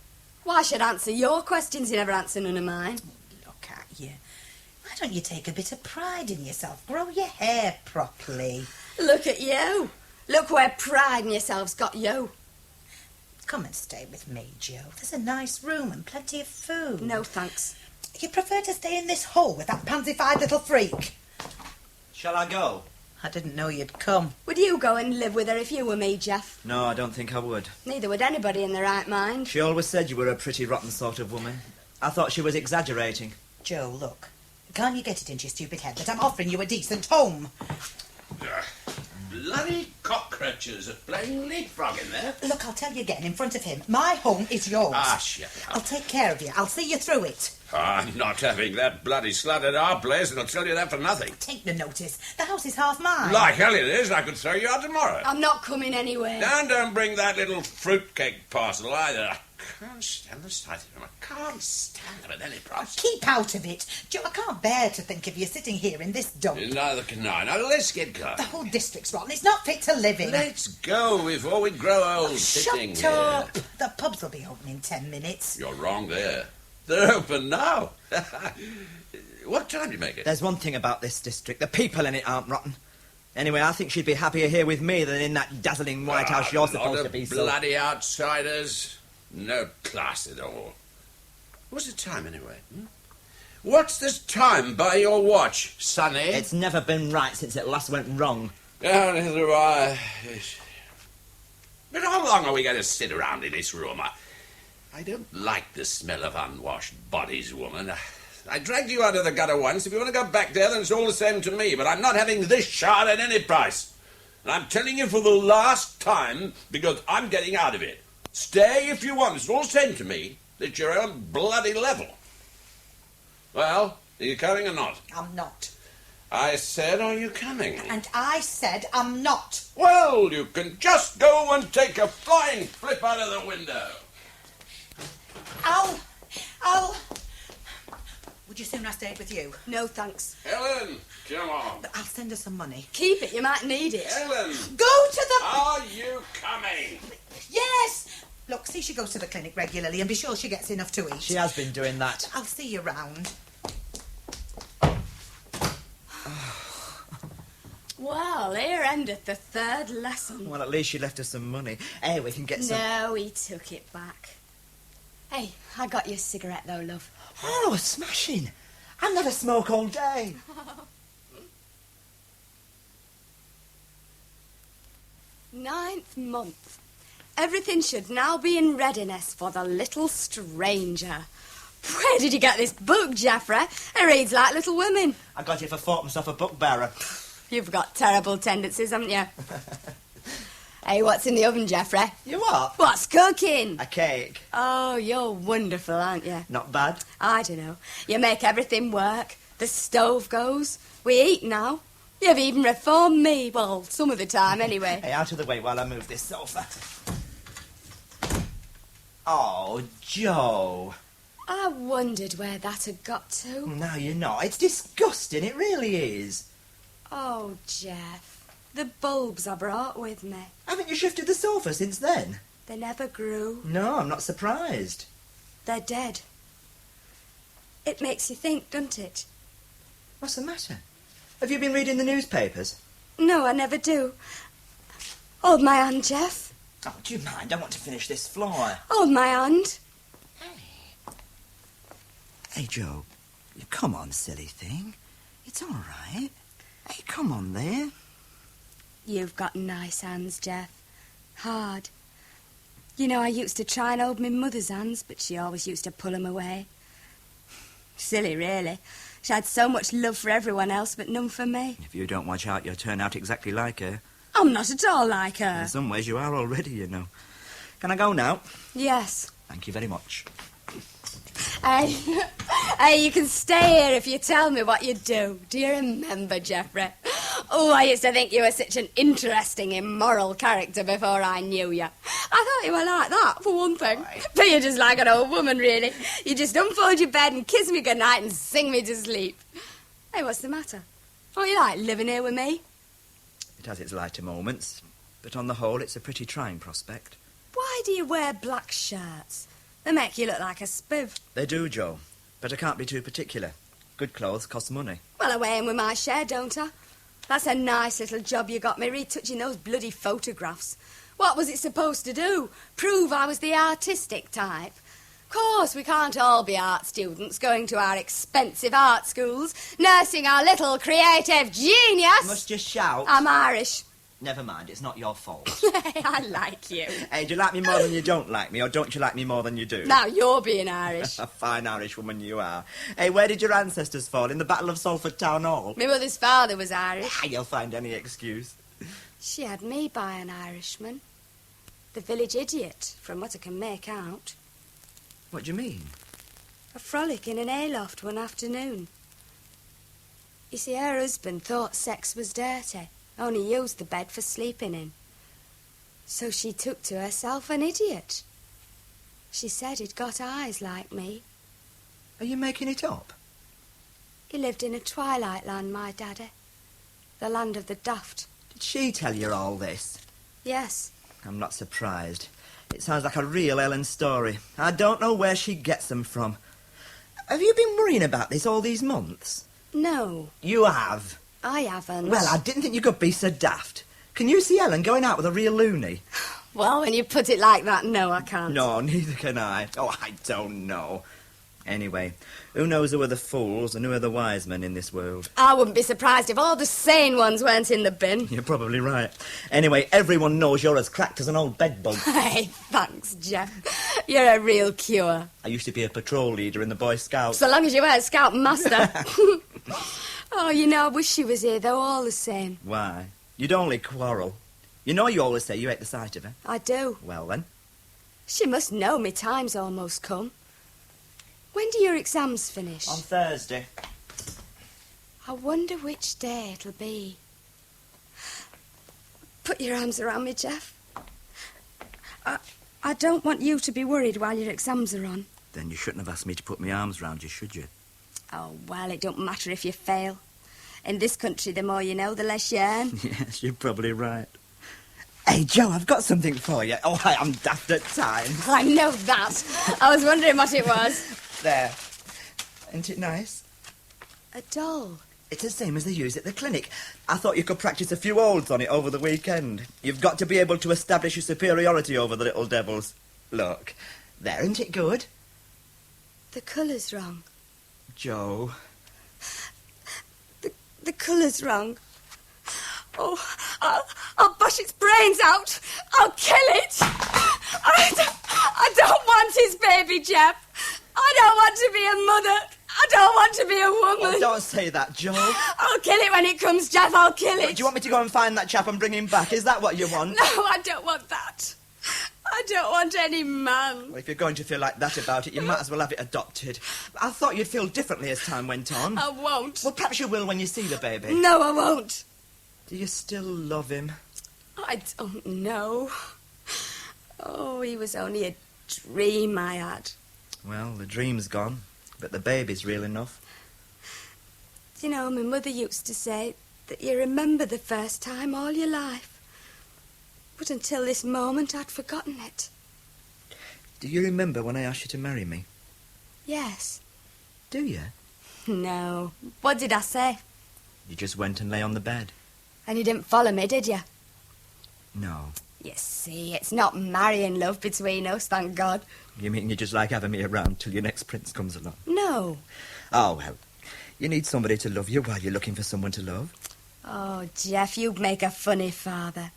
Why should I answer your questions? You never answer none of mine. Look at you. Why don't you take a bit of pride in yourself? Grow your hair properly. Look at you. Look where pride in yourself's got you. Come and stay with me, Joe. There's a nice room and plenty of food. No, thanks. You prefer to stay in this hole with that pansified little freak? Shall I go? I didn't know you'd come. Would you go and live with her if you were me, Jeff? No, I don't think I would. Neither would anybody in their right mind. She always said you were a pretty rotten sort of woman. I thought she was exaggerating. Joe, look. Can't you get it into your stupid head that I'm offering you a decent home? Bloody cockroaches are playing leapfrog in there. Look, I'll tell you again, in front of him. My home is yours. Ah, shut up. I'll take care of you. I'll see you through it. I'm not having that bloody slut at our place, and I'll tell you that for nothing. Take no notice. The house is half mine. Like hell it is. I could throw you out tomorrow. I'm not coming anywhere. And don't bring that little fruitcake parcel either. I can't stand the sight of him. I can't stand him at any price. Keep out of it. Joe, I can't bear to think of you sitting here in this dump. Neither can I. Now, let's get going. The whole district's rotten. It's not fit to live in. Let's go before we grow old sitting Shut up. here. The pubs will be open in 10 minutes. You're wrong there. They're open now. What time do you make it? There's one thing about this district. The people in it aren't rotten. Anyway, I think she'd be happier here with me than in that dazzling White House you're supposed to be. Bloody outsiders. No class at all. What's the time, anyway? What's this time by your watch, Sonny? It's never been right since it last went wrong. Yeah, neither do I. But how long are we going to sit around in this room? I don't like the smell of unwashed bodies, woman. I dragged you out of the gutter once. If you want to go back there, then it's all the same to me. But I'm not having this shard at any price. And I'm telling you for the last time, because I'm getting out of it. Stay if you want. It's all the same to me. It's your own bloody level. Well, are you coming or not? I'm not. I said, are you coming? And I said I'm not. Well, you can just go and take a flying flip out of the window. I'll... Would you sooner I stayed with you? No, thanks. Helen, come on. But I'll send her some money. Keep it, you might need it. Helen! Go to the... Are you coming? Yes! Look, see she goes to the clinic regularly and be sure she gets enough to eat. She has been doing that. I'll see you round. Well, here endeth the third lesson. Well, at least she left us some money. Hey, we can get some... No, he took it back. Hey, I got you a cigarette, though, love. Oh, smashing. I'll never smoke all day. Ninth month. Everything should now be in readiness for the little stranger. Where did you get this book, Geoffrey? It reads like Little Women. I got it for fourpence off a book bearer. You've got terrible tendencies, haven't you? Hey, what's in the oven, Geoffrey? You what? What's cooking? A cake. Oh, you're wonderful, aren't you? Not bad. I don't know. You make everything work. The stove goes. We eat now. You've even reformed me. Well, some of the time, anyway. Hey, out of the way while I move this sofa. Oh, Joe. I wondered where that had got to. No, you're not. It's disgusting. It really is. Oh, Jeff. The bulbs I brought with me. Haven't you shifted the sofa since then? They never grew. No, I'm not surprised. They're dead. It makes you think, doesn't it? What's the matter? Have you been reading the newspapers? No, I never do. Hold my hand, Jeff. Oh, do you mind? I want to finish this floor. Hold my hand. Hey, Joe. Come on, silly thing. It's all right. Hey, come on there. You've got nice hands, Jeff. Hard. You know, I used to try and hold my mother's hands, but she always used to pull 'em away. Silly, really. She had so much love for everyone else, but none for me. If you don't watch out, you'll turn out exactly like her. I'm not at all like her. In some ways, you are already, you know. Can I go now? Yes. Thank you very much. Hey, you can stay here if you tell me what you do. Do you remember, Geoffrey? Oh, I used to think you were such an interesting, immoral character before I knew you. I thought you were like that, for one thing. Right. But you're just like an old woman, really. You just unfold your bed and kiss me goodnight and sing me to sleep. Hey, what's the matter? Don't you like living here with me? It has its lighter moments, but on the whole, it's a pretty trying prospect. Why do you wear black shirts? They make you look like a spiv. They do, Joe, but I can't be too particular. Good clothes cost money. Well, I weigh in with my share, don't I? That's a nice little job you got me retouching those bloody photographs. What was it supposed to do? Prove I was the artistic type? Of course, we can't all be art students going to our expensive art schools, nursing our little creative genius. You must just shout. I'm Irish. Never mind, it's not your fault. I like you. Hey, do you like me more than you don't like me, or don't you like me more than you do? Now you're being Irish. A fine Irish woman you are. Hey, where did your ancestors fall? In the Battle of Salford Town Hall? My mother's father was Irish. You'll find any excuse. She had me by an Irishman. The village idiot, from what I can make out. What do you mean? A frolic in an hayloft one afternoon. You see, her husband thought sex was dirty. Only used the bed for sleeping in. So she took to herself an idiot. She said he'd got eyes like me. Are you making it up? He lived in a twilight land, my daddy. The land of the daft. Did she tell you all this? Yes. I'm not surprised. It sounds like a real Ellen story. I don't know where she gets them from. Have you been worrying about this all these months? No, You have. I haven't. Well, I didn't think you could be so daft. Can you see Ellen going out with a real loony? Well, when you put it like that, no, I can't. No, neither can I. Oh, I don't know. Anyway, who knows who are the fools and who are the wise men in this world? I wouldn't be surprised if all the sane ones weren't in the bin. You're probably right. Anyway, everyone knows you're as cracked as an old bedbug. Hey, thanks, Jeff. You're a real cure. I used to be a patrol leader in the Boy Scouts. So long as you weren't Scout Master. Oh, you know, I wish she was here, though, all the same. Why? You'd only quarrel. You know you always say you hate the sight of her. I do. Well, then. She must know me time's almost come. When do your exams finish? On Thursday. I wonder which day it'll be. Put your arms around me, Jeff. I don't want you to be worried while your exams are on. Then you shouldn't have asked me to put my arms round you, should you? Oh, well, it don't matter if you fail. In this country, the more you know, the less you earn. Yes, you're probably right. Hey, Joe, I've got something for you. Oh, I am daft at times. I know that. I was wondering what it was. There. Isn't it nice? A doll. It's the same as they use at the clinic. I thought you could practice a few olds on it over the weekend. You've got to be able to establish your superiority over the little devils. Look. There, isn't it good? The colour's wrong. Joe. The colour's wrong. Oh, I'll bash its brains out. I'll kill it. I don't want his baby, Jeff. I don't want to be a mother. I don't want to be a woman. Oh, don't say that, Joe. I'll kill it when it comes, Jeff. I'll kill it. Do you want me to go and find that chap and bring him back? Is that what you want? No, I don't want that. I don't want any man. Well, if you're going to feel like that about it, you might as well have it adopted. I thought you'd feel differently as time went on. I won't. Well, perhaps you will when you see the baby. No, I won't. Do you still love him? I don't know. Oh, he was only a dream I had. Well, the dream's gone, but the baby's real enough. You know, my mother used to say that you remember the first time all your life. But until this moment, I'd forgotten it. Do you remember when I asked you to marry me? Yes. Do you? No. What did I say? You just went and lay on the bed. And you didn't follow me, did you? No. You see, it's not marrying love between us, thank God. You mean you just like having me around till your next prince comes along? No. Oh, well, you need somebody to love you while you're looking for someone to love. Oh, Jeff, you make a funny father.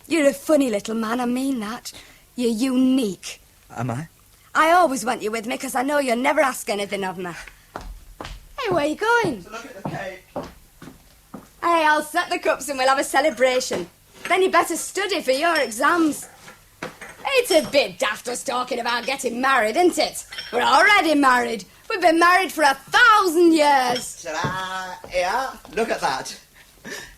You're a funny little man, I mean that. You're unique. Am I? I always want you with me because I know you'll never ask anything of me. Hey, where are you going? To look at the cake. Hey, I'll set the cups and we'll have a celebration. Then you better study for your exams. It's a bit daft us talking about getting married, isn't it? We're already married. We've been married for 1,000 years. Ta-da! Yeah, look at that.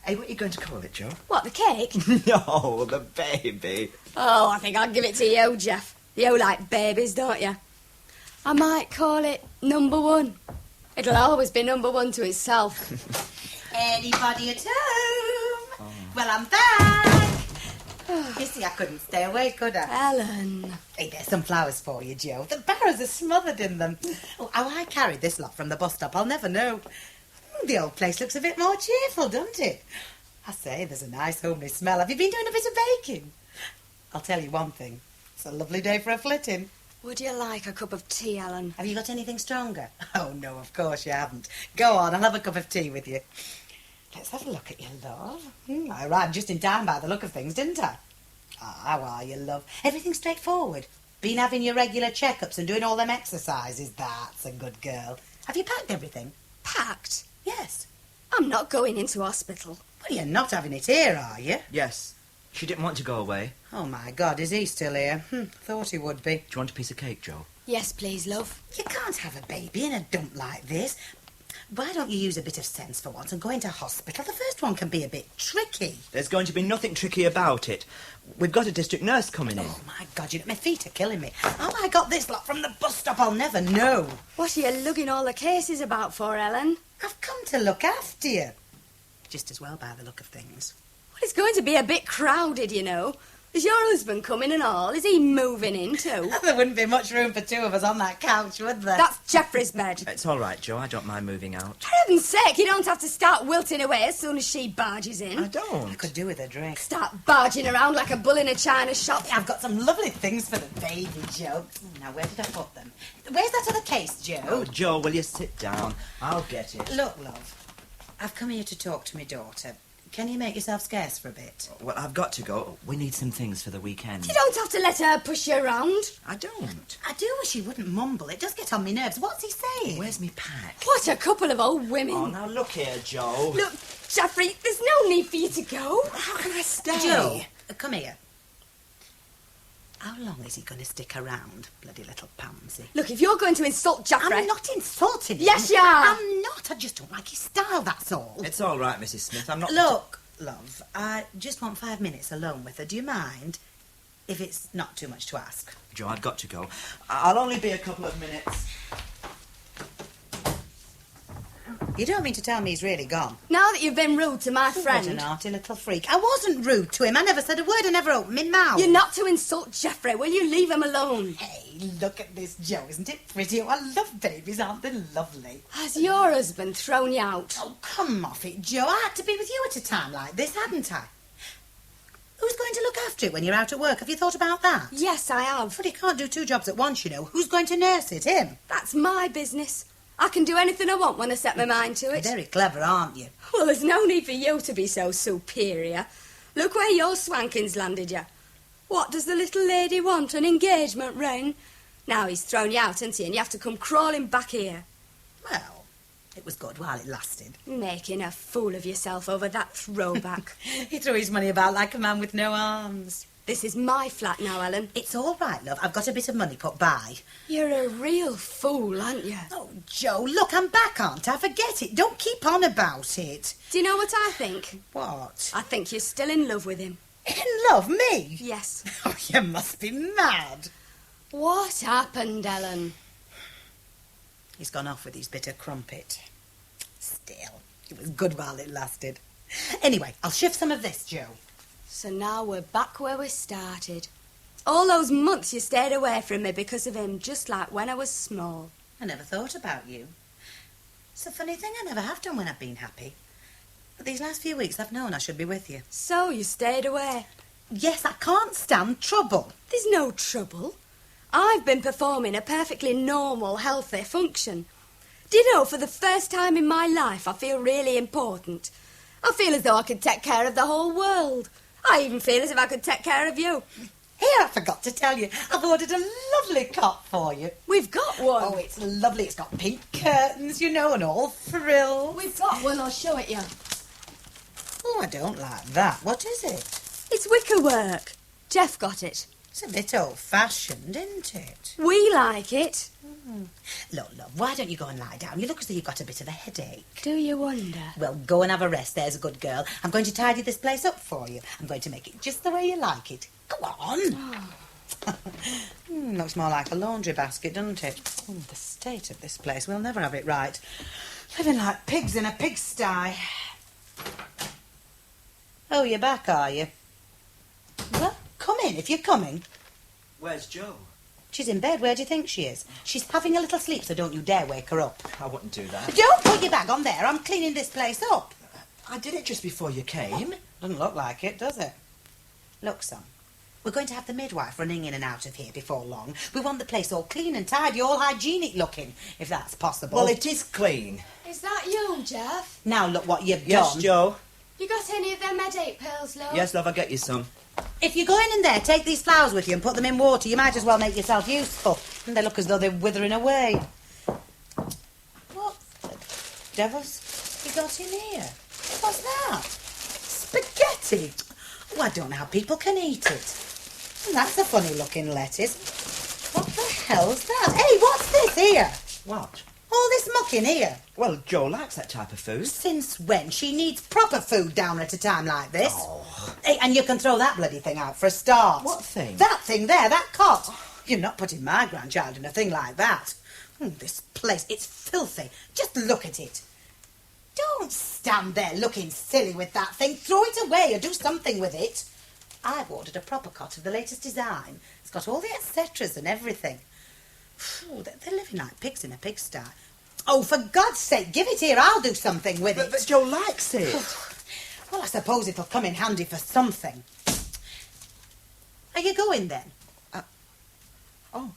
Hey, what are you going to call it, Joe? What, the cake? No, the baby. Oh, I think I'll give it to you, Jeff. You like babies, don't you? I might call it number 1. It'll always be number 1 to itself. Anybody at home? Well, I'm back. You see, I couldn't stay away, could I? Ellen. Hey, there's some flowers for you, Joe. The barrows are smothered in them. Oh, how I carried this lot from the bus stop, I'll never know. The old place looks a bit more cheerful, doesn't it? I say, there's a nice homely smell. Have you been doing a bit of baking? I'll tell you one thing. It's a lovely day for a flitting. Would you like a cup of tea, Ellen? Have you got anything stronger? Oh, no, of course you haven't. Go on, I'll have a cup of tea with you. Let's have a look at you, love. I arrived just in time by the look of things, didn't I? Ah, how are you, love? Everything straightforward. Been having your regular checkups and doing all them exercises. That's a good girl. Have you packed everything? Packed? Yes. I'm not going into hospital. Well, you're not having it here, are you? Yes. She didn't want to go away. Oh, my God, is he still here? Thought he would be. Do you want a piece of cake, Joe? Yes, please, love. You can't have a baby in a dump like this. Why don't you use a bit of sense for once and go into hospital? The first one can be a bit tricky. There's going to be nothing tricky about it. We've got a district nurse coming in. Oh, my God, my feet are killing me. How I got this lot from the bus stop, I'll never know. What are you lugging all the cases about for, Ellen? I've come to look after you. Just as well by the look of things. Well, it's going to be a bit crowded, you know. Is your husband coming and all? Is he moving in too? There wouldn't be much room for 2 of us on that couch, would there? That's off Geoffrey's bed. It's all right, Joe. I don't mind moving out. For heaven's sake, you don't have to start wilting away as soon as she barges in. I don't. I could do with a drink. Start barging around like a bull in a china shop. I've got some lovely things for the baby, Joe. Now, where did I put them? Where's that other case, Joe? Oh, Joe, will you sit down? I'll get it. Look, love, I've come here to talk to my daughter. Can you make yourself scarce for a bit? Well, I've got to go. We need some things for the weekend. You don't have to let her push you around. I don't. I do wish he wouldn't mumble. It does get on my nerves. What's he saying? Where's me pack? What a couple of old women. Oh, now look here, Joe. Look, Geoffrey, there's no need for you to go. How can I stay? Joe, come here. How long is he going to stick around, bloody little pansy? Look, if you're going to insult Geoffrey... I'm not insulting him. Yes, you are. I'm not. I just don't like his style, that's all. It's all right, Mrs. Smith. I'm not... Look, love, I just want 5 minutes alone with her. Do you mind? If it's not too much to ask. Joe, I've got to go. I'll only be a couple of minutes. You don't mean to tell me he's really gone? Now that you've been rude to my What friend... an naughty little freak. I wasn't rude to him. I never said a word. I never opened my mouth. You're not to insult Geoffrey. Will you leave him alone? Hey, look at this, Joe. Isn't it pretty? Oh, I love babies. Aren't they lovely? Has your husband thrown you out? Oh, come off it, Joe. I had to be with you at a time like this, hadn't I? Who's going to look after it when you're out at work? Have you thought about that? Yes, I have. But he can't do 2 jobs at once, you know. Who's going to nurse it? Him? That's my business. I can do anything I want when I set my mind to it. Very clever, aren't you? Well, there's no need for you to be so superior. Look where your swanking's landed you. What does the little lady want? An engagement ring? Now he's thrown you out, hasn't he? And you have to come crawling back here. Well, it was good while it lasted. Making a fool of yourself over that throwback. He threw his money about like a man with no arms. This is my flat now, Ellen. It's all right, love. I've got a bit of money put by. You're a real fool, aren't you? Oh, Joe, look, I'm back, aren't I? Forget it. Don't keep on about it. Do you know what I think? What? I think you're still in love with him. In love? Me? Yes. Oh, you must be mad. What happened, Ellen? He's gone off with his bit of crumpet. Still, it was good while it lasted. Anyway, I'll shift some of this, Joe. So now we're back where we started. All those months you stayed away from me because of him, just like when I was small. I never thought about you. It's a funny thing, I never have done when I've been happy. But these last few weeks I've known I should be with you. So you stayed away. Yes, I can't stand trouble. There's no trouble. I've been performing a perfectly normal, healthy function. Do you know, for the first time in my life, I feel really important. I feel as though I could take care of the whole world. I even feel as if I could take care of you. Here, I forgot to tell you, I've ordered a lovely cot for you. We've got one. Oh, it's lovely. It's got pink curtains, you know, and all frills. We've got one. I'll show it you. Oh, I don't like that. What is it? It's wicker work. Jeff got it. It's a bit old-fashioned, isn't it? We like it. Look, love, why don't you go and lie down? You look as though you've got a bit of a headache. Do you wonder? Well, go and have a rest. There's a good girl. I'm going to tidy this place up for you. I'm going to make it just the way you like it. Go on. Looks more like a laundry basket, doesn't it? The state of this place. We'll never have it right. Living like pigs in a pigsty. Oh, you're back, are you? Well, come in if you're coming. Where's Joe? She's in bed. Where do you think she is? She's having a little sleep, so don't you dare wake her up. I wouldn't do that. Don't put your bag on there. I'm cleaning this place up. I did it just before you came. Doesn't look like it, does it? Look, son. We're going to have the midwife running in and out of here before long. We want the place all clean and tidy, all hygienic looking, if that's possible. Well, it is clean. Is that you, Jeff? Now look what you've Yes, done. Joe. You got any of them headache pills, love? Yes, love, I'll get you some. If you're going in there, take these flowers with you and put them in water. You might as well make yourself useful. And they look as though they're withering away. What the devil's you got in here? What's that? Spaghetti. Oh, I don't know how people can eat it. And that's a funny-looking lettuce. What the hell's that? Hey, what's this here? What? All this muck in here. Well, Joe likes that type of food. Since when? She needs proper food down at a time like this. Oh. Hey, and you can throw that bloody thing out for a start. What thing? That thing there, that cot. You're not putting my grandchild in a thing like that. This place, it's filthy. Just look at it. Don't stand there looking silly with that thing. Throw it away or do something with it. I've ordered a proper cot of the latest design. It's got all the etceteras and everything. Ooh, they're living like pigs in a pigsty. Oh, for God's sake, give it here. I'll do something with it. But Joe likes it. Well, I suppose it'll come in handy for something. Are you going then? Oh.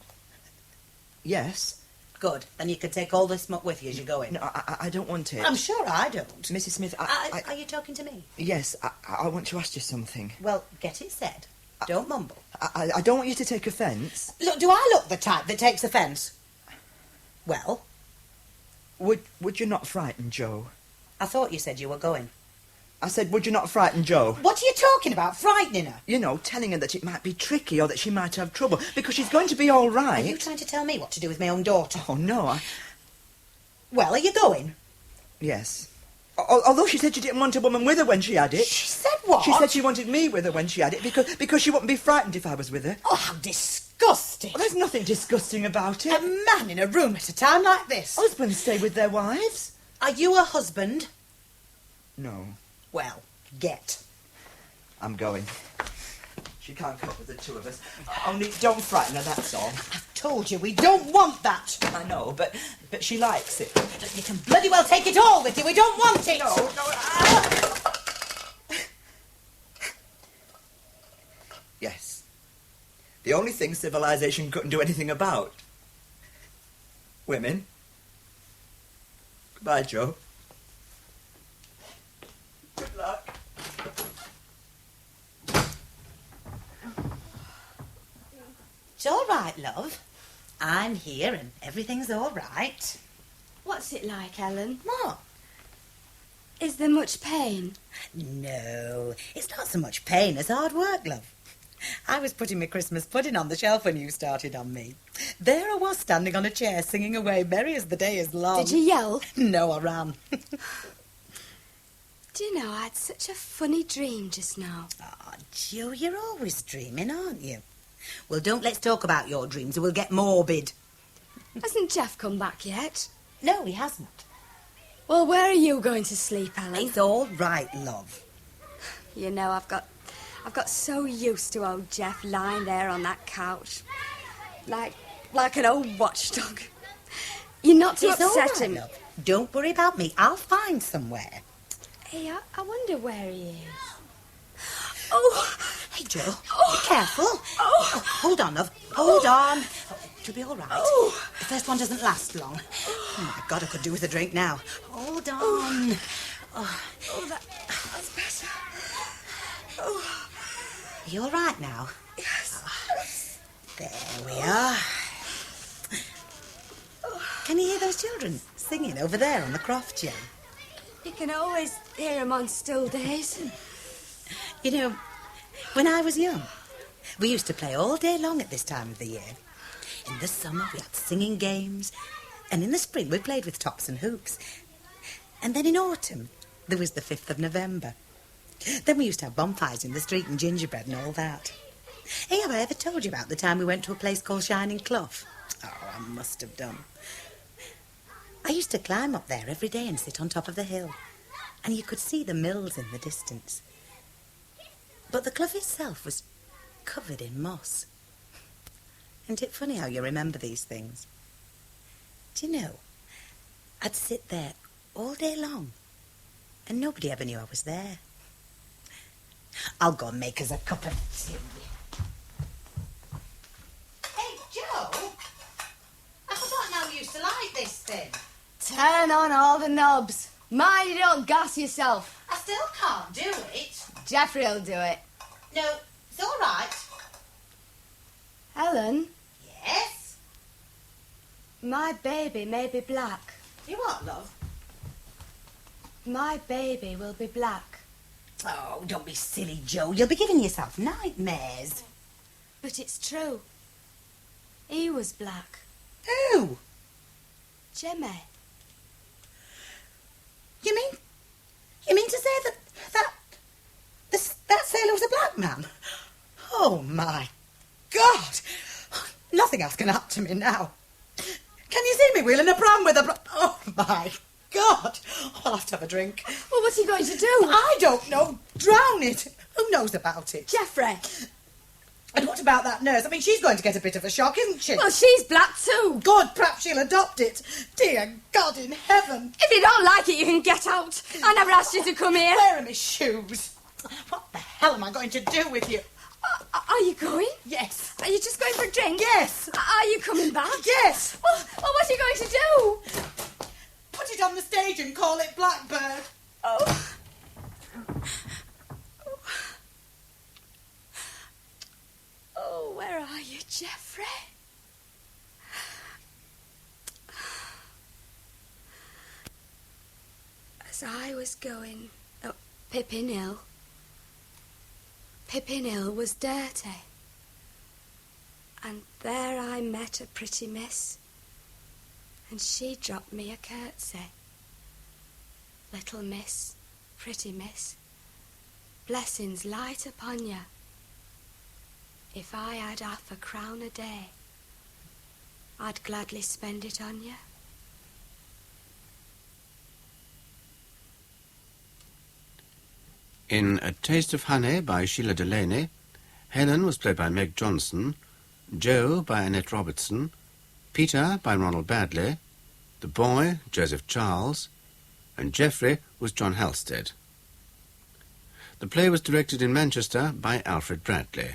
Yes. Good. Then you can take all this muck with you as you're going. No, I don't want it. I'm sure I don't. Mrs. Smith, Are you talking to me? Yes, I want to ask you something. Well, get it said. Don't mumble. I don't want you to take offence. Look, do I look the type that takes offence? Well? Would you not frighten Joe? I thought you said you were going. I said, would you not frighten Joe? What are you talking about, frightening her? You know, telling her that it might be tricky or that she might have trouble, because she's going to be all right. Are you trying to tell me what to do with my own daughter? Oh, no, Well, are you going? Yes. Although she said she didn't want a woman with her when she had it. She said what? She said she wanted me with her when she had it, because she wouldn't be frightened if I was with her. Oh, how disgusting. Well, there's nothing disgusting about A it. man in a room at a time like this. Husbands stay with their wives. Are you a husband? No, Well, get. I'm going. She can't cope with the two of us. Only don't frighten her, that's all. I've told you we don't want that. I know, but she likes it. You can bloody well take it all with you. We don't want it. No. Yes. The only thing civilization couldn't do anything about. Women. Goodbye, Joe. Good luck. It's all right, love. I'm here and everything's all right. What's it like, Ellen? What? Is there much pain? No, it's not so much pain as hard work, love. I was putting my Christmas pudding on the shelf when you started on me. There I was standing on a chair singing away, merry as the day is long. Did you yell? No, I ran. Do you know, I had such a funny dream just now. Oh, Jo, you're always dreaming, aren't you? Well, don't let's talk about your dreams or we'll get morbid. Hasn't Jeff come back yet? No, he hasn't. Well, where are you going to sleep, Ellen? It's all right, love. You know, I've got so used to old Jeff lying there on that couch. Like an old watchdog. You're not to It's all upset right, him. love. Don't worry about me. I'll find somewhere. Hey, I wonder where he is. Oh, hey, Jo. Be careful. Oh, hold on, love. Hold on. It'll be all right. Oh. The first one doesn't last long. Oh, my God, I could do with a drink now. Hold on. That's better. Oh. You all right now? Yes. There we are. Can you hear those children singing over there on the croft, Jo? You can always hear him on still days. You know, when I was young, we used to play all day long at this time of the year. In the summer, we had singing games, and in the spring, we played with tops and hoops. And then in autumn, there was the 5th of November. Then we used to have bonfires in the street and gingerbread and all that. Hey, have I ever told you about the time we went to a place called Shining Clough? Oh, I must have done. I used to climb up there every day and sit on top of the hill, and you could see the mills in the distance. But the clough itself was covered in moss. Isn't it funny how you remember these things? Do you know, I'd sit there all day long, and nobody ever knew I was there. I'll go and make us a cup of tea. Hey, Jo! I forgot how you used to like this thing. Turn on all the knobs. Mind you don't gas yourself. I still can't do it. Jeffrey'll do it. No, it's all right. Ellen, Yes? my baby may be black. You what, love? My baby will be black. Oh, don't be silly, Jo. You'll be giving yourself nightmares. But it's true. He was black. Who? Jemmy. You mean to say that sailor was a black man? Oh, my God. Nothing else can happen to me now. Can you see me wheeling a pram with a... Oh, my God. I'll have to have a drink. Well, what's he going to do? I don't know. Drown it. Who knows about it? Jeffrey. And what about that nurse? I mean, she's going to get a bit of a shock, isn't she? Well, she's black too. Good, perhaps she'll adopt it. Dear God in heaven. If you don't like it, you can get out. I never asked you to come here. Where are my shoes? What the hell am I going to do with you? Are you going? Yes. Are you just going for a drink? Yes. Are you coming back? Yes. Well, what are you going to do? Put it on the stage and call it Blackbird. Oh. Oh, where are you, Geoffrey? As I was going up Pippin Hill was dirty. And there I met a pretty miss, and she dropped me a curtsy. Little miss, pretty miss, blessings light upon you. If I had half a crown a day, I'd gladly spend it on you. In A Taste of Honey by Shelagh Delaney, Helen was played by Meg Johnson, Joe by Annette Robertson, Peter by Ronald Badley, the boy, Joseph Charles, and Geoffrey was John Halstead. The play was directed in Manchester by Alfred Bradley.